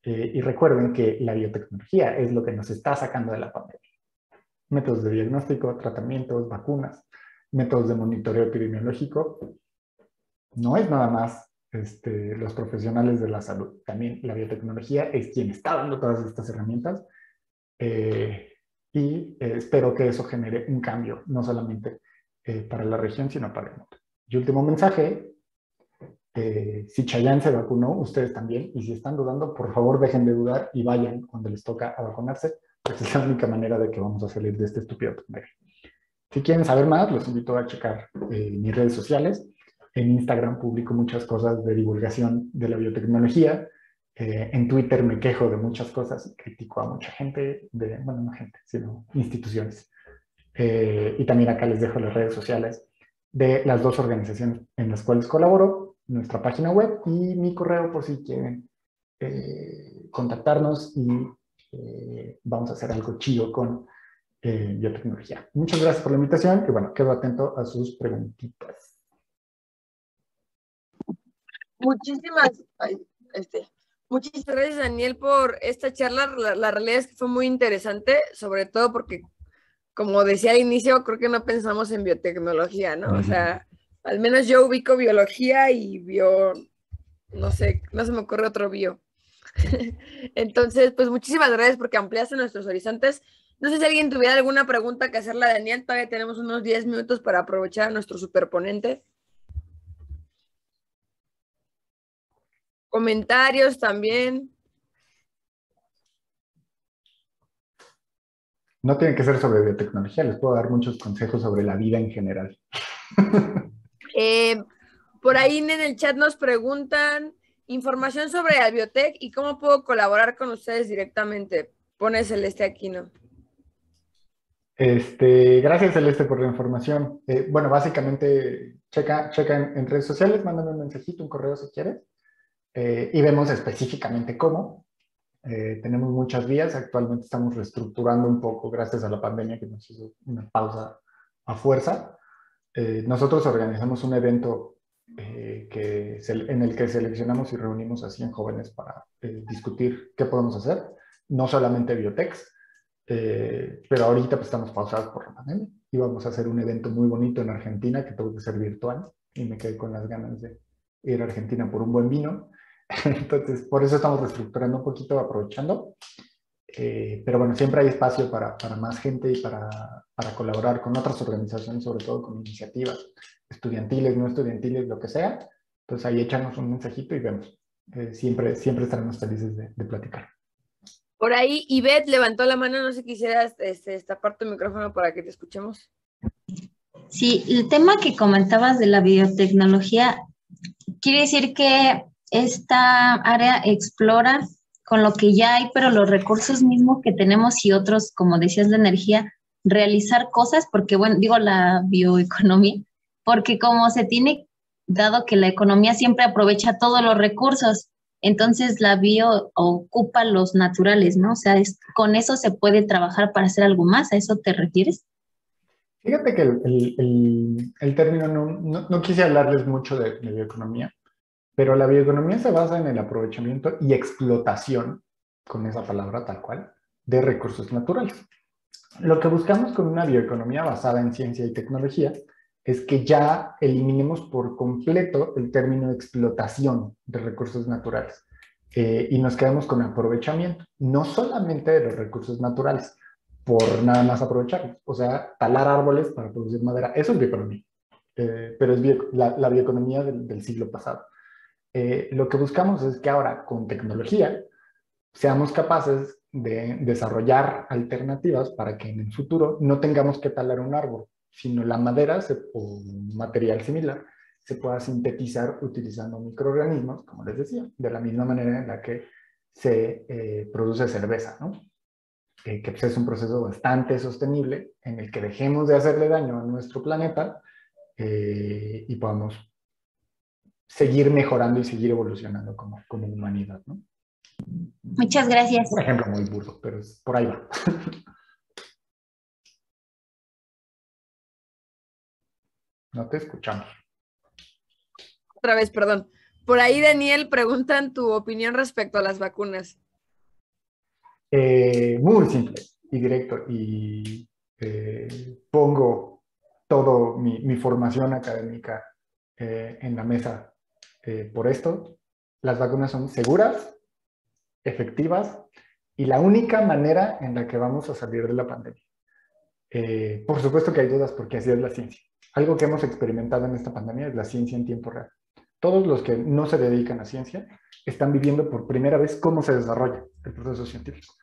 y recuerden que la biotecnología es lo que nos está sacando de la pandemia. Métodos de diagnóstico, tratamientos, vacunas, métodos de monitoreo epidemiológico. No es nada más los profesionales de la salud. También la biotecnología es quien está dando todas estas herramientas, y espero que eso genere un cambio, no solamente para la región, sino para el mundo. Y último mensaje: si Chayanne se vacunó, ustedes también, y si están dudando, por favor dejen de dudar y vayan cuando les toca a vacunarse, porque es la única manera de que vamos a salir de este estúpido pandemia. Si quieren saber más, los invito a checar mis redes sociales. En Instagram publico muchas cosas de divulgación de la biotecnología. En Twitter me quejo de muchas cosas y critico a mucha gente, bueno, no gente, sino instituciones. Y también acá les dejo las redes sociales de las dos organizaciones en las cuales colaboro, nuestra página web y mi correo por si quieren contactarnos, y vamos a hacer algo chido con biotecnología. Muchas gracias por la invitación y bueno, quedo atento a sus preguntitas. Muchísimas, muchísimas gracias, Daniel, por esta charla. La realidad es que fue muy interesante, sobre todo porque, como decía al inicio, creo que no pensamos en biotecnología, ¿no? O sea, al menos yo ubico biología y no sé, no se me ocurre otro bio. Entonces, pues muchísimas gracias porque ampliaste nuestros horizontes. No sé si alguien tuviera alguna pregunta que hacerle a Daniel. Todavía tenemos unos 10 minutos para aprovechar a nuestro superponente. Comentarios también. No tiene que ser sobre biotecnología, les puedo dar muchos consejos sobre la vida en general. Por ahí en el chat nos preguntan información sobre Albiotech y cómo puedo colaborar con ustedes directamente. Pone Celeste Aquino. Gracias, Celeste, por la información. Bueno, básicamente, checa en redes sociales, mándame un mensajito, un correo si quieres, y vemos específicamente cómo. Tenemos muchas vías, actualmente estamos reestructurando un poco gracias a la pandemia que nos hizo una pausa a fuerza. Nosotros organizamos un evento en el que seleccionamos y reunimos a 100 jóvenes para discutir qué podemos hacer, no solamente biotechs, pero ahorita pues, estamos pausados por la pandemia y vamos a hacer un evento muy bonito en Argentina que tuvo que ser virtual y me quedé con las ganas de ir a Argentina por un buen vino. Entonces, por eso estamos reestructurando un poquito, aprovechando. Pero bueno, siempre hay espacio para más gente y para colaborar con otras organizaciones, sobre todo con iniciativas estudiantiles, no estudiantiles, lo que sea. Entonces ahí échanos un mensajito y vemos. Siempre estaremos felices de platicar. Por ahí Ivette levantó la mano, no sé si quisieras destapar tu micrófono para que te escuchemos. Sí, el tema que comentabas de la biotecnología quiere decir que esta área explora con lo que ya hay, pero los recursos mismos que tenemos y otros, como decías, la energía, realizar cosas, porque bueno, digo la bioeconomía, porque como se tiene dado que la economía siempre aprovecha todos los recursos, entonces la bio ocupa los naturales, ¿no? O sea, con eso se puede trabajar para hacer algo más, ¿a eso te refieres? Fíjate que el término no quise hablarles mucho de bioeconomía, pero la bioeconomía se basa en el aprovechamiento y explotación, con esa palabra tal cual, de recursos naturales. Lo que buscamos con una bioeconomía basada en ciencia y tecnología es que ya eliminemos por completo el término explotación de recursos naturales y nos quedamos con aprovechamiento, no solamente de los recursos naturales, por nada más aprovecharlos. O sea, talar árboles para producir madera, eso es bioeconomía, pero es la bioeconomía del siglo pasado. Lo que buscamos es que ahora con tecnología seamos capaces de desarrollar alternativas para que en el futuro no tengamos que talar un árbol, sino la madera o un material similar se pueda sintetizar utilizando microorganismos, como les decía, de la misma manera en la que se produce cerveza, ¿no? Que pues, es un proceso bastante sostenible en el que dejemos de hacerle daño a nuestro planeta y podamos seguir mejorando y seguir evolucionando como humanidad, ¿no? Muchas gracias. Un ejemplo muy burdo, pero por ahí va. No te escuchamos. Otra vez, perdón. Por ahí, Daniel, preguntan tu opinión respecto a las vacunas. Muy simple y directo. Y pongo toda mi formación académica en la mesa por esto. Las vacunas son seguras, efectivas y la única manera en la que vamos a salir de la pandemia. Por supuesto que hay dudas porque así es la ciencia. Algo que hemos experimentado en esta pandemia es la ciencia en tiempo real. Todos los que no se dedican a ciencia están viviendo por primera vez cómo se desarrolla el proceso científico.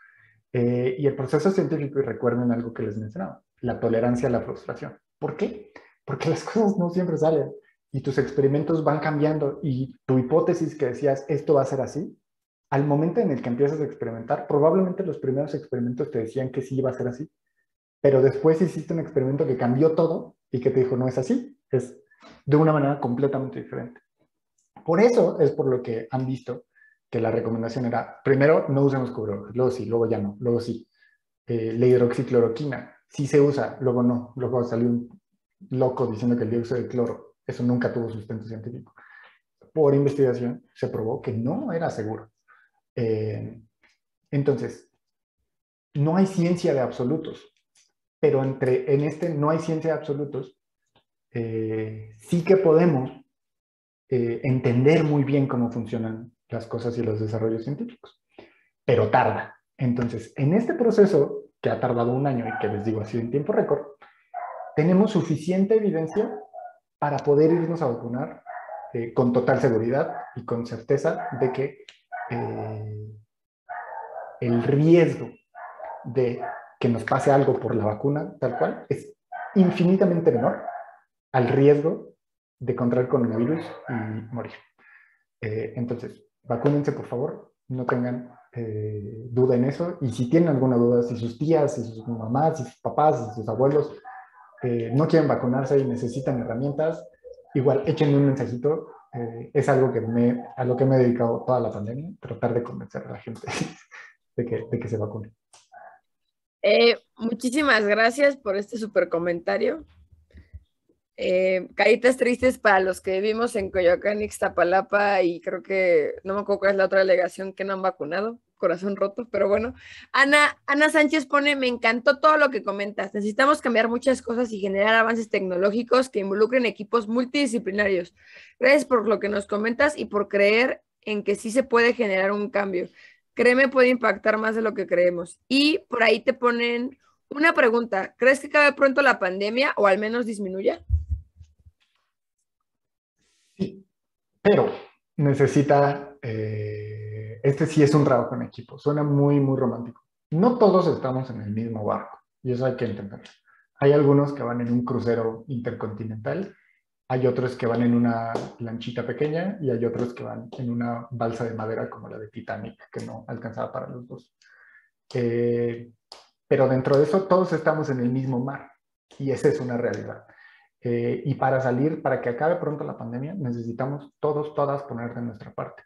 Y el proceso científico, y recuerden algo que les mencionaba, la tolerancia a la frustración. ¿Por qué? Porque las cosas no siempre salen y tus experimentos van cambiando y tu hipótesis que decías, esto va a ser así, al momento en el que empiezas a experimentar, probablemente los primeros experimentos te decían que sí iba a ser así, pero después hiciste un experimento que cambió todo y que te dijo, no es así, es de una manera completamente diferente. Por eso es por lo que han visto que la recomendación era, primero, no usemos cubrebocas, luego sí, luego ya no, luego sí. La hidroxicloroquina, sí se usa, luego no, luego salió un loco diciendo que el dióxido de cloro, eso nunca tuvo sustento científico. Por investigación se probó que no era seguro. Entonces, no hay ciencia de absolutos, pero en este no hay ciencia de absolutos, sí que podemos entender muy bien cómo funcionan las cosas y los desarrollos científicos. pero tarda. Entonces, en este proceso, que ha tardado un año y que les digo ha sido en tiempo récord, tenemos suficiente evidencia para poder irnos a vacunar con total seguridad y con certeza de que el riesgo de que nos pase algo por la vacuna, tal cual, es infinitamente menor al riesgo de contraer coronavirus y morir. Entonces, vacúnense, por favor, no tengan duda en eso. Y si tienen alguna duda, si sus tías, si sus mamás, si sus papás, si sus abuelos no quieren vacunarse y necesitan herramientas, igual échenme un mensajito. Es algo a lo que me he dedicado toda la pandemia, tratar de convencer a la gente de que se vacune. Muchísimas gracias por este súper comentario. Caritas tristes para los que vivimos en Coyoacán, Ixtapalapa, y creo que no me acuerdo cuál es la otra delegación que no han vacunado. Corazón roto, pero bueno. Ana Sánchez pone: me encantó todo lo que comentas. Necesitamos cambiar muchas cosas y generar avances tecnológicos que involucren equipos multidisciplinarios. Gracias por lo que nos comentas y por creer en que sí se puede generar un cambio. Créeme, puede impactar más de lo que creemos. Y por ahí te ponen una pregunta: ¿crees que acabe pronto la pandemia o al menos disminuya? Sí, pero necesita, este sí es un trabajo en equipo, suena muy, muy romántico. No todos estamos en el mismo barco, y eso hay que entenderlo. Hay algunos que van en un crucero intercontinental, hay otros que van en una lanchita pequeña y hay otros que van en una balsa de madera como la de Titanic, que no alcanzaba para los dos. Pero dentro de eso todos estamos en el mismo mar, y esa es una realidad. Y para salir, para que acabe pronto la pandemia, necesitamos todos, todas poner de nuestra parte.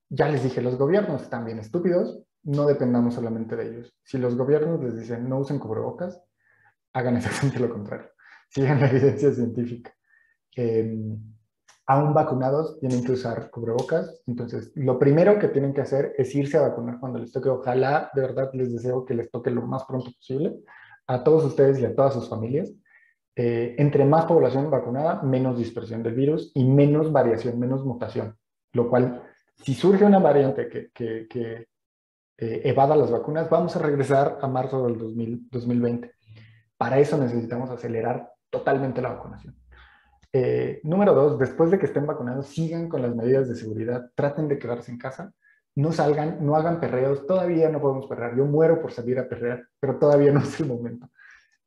Ya les dije, los gobiernos están bien estúpidos, no dependamos solamente de ellos. Si los gobiernos les dicen no usen cubrebocas, hagan exactamente lo contrario. Sigan la evidencia científica. Aún vacunados tienen que usar cubrebocas, entonces lo primero que tienen que hacer es irse a vacunar cuando les toque. Ojalá, de verdad, les deseo que les toque lo más pronto posible a todos ustedes y a todas sus familias. Entre más población vacunada, menos dispersión del virus y menos variación, menos mutación. Lo cual, si surge una variante que evada las vacunas, vamos a regresar a marzo del 2020. Para eso necesitamos acelerar totalmente la vacunación. Número 2, después de que estén vacunados, sigan con las medidas de seguridad, traten de quedarse en casa, no salgan, no hagan perreos, todavía no podemos perrear, yo muero por salir a perrear, pero todavía no es el momento.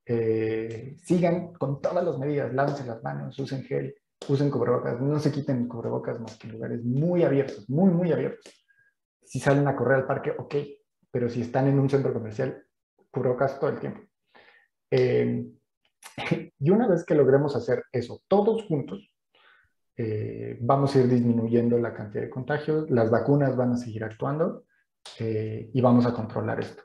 Sigan con todas las medidas, lávense las manos, usen gel, usen cubrebocas, no se quiten cubrebocas más que en lugares muy abiertos, muy, muy abiertos. Si salen a correr al parque, ok, pero si están en un centro comercial, cubrebocas todo el tiempo. Y una vez que logremos hacer eso todos juntos, vamos a ir disminuyendo la cantidad de contagios, las vacunas van a seguir actuando y vamos a controlar esto.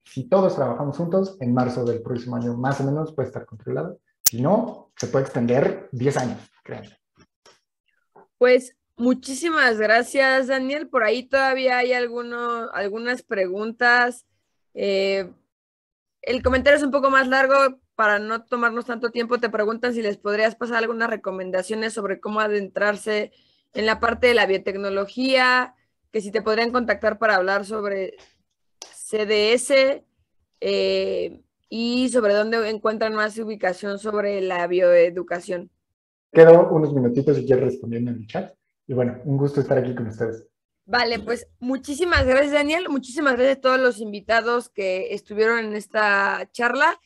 Si todos trabajamos juntos, en marzo del próximo año más o menos puede estar controlado. Si no, se puede extender 10 años, créanme. Pues muchísimas gracias, Daniel. Por ahí todavía hay algunas preguntas. El comentario es un poco más largo para no tomarnos tanto tiempo. Te preguntan si les podrías pasar algunas recomendaciones sobre cómo adentrarse en la parte de la biotecnología, que si te podrían contactar para hablar sobre CDS y sobre dónde encuentran más ubicación sobre la bioeducación. Quedo unos minutitos si quieres respondiendo en el chat. Y bueno, un gusto estar aquí con ustedes. Vale, pues muchísimas gracias, Daniel. Muchísimas gracias a todos los invitados que estuvieron en esta charla.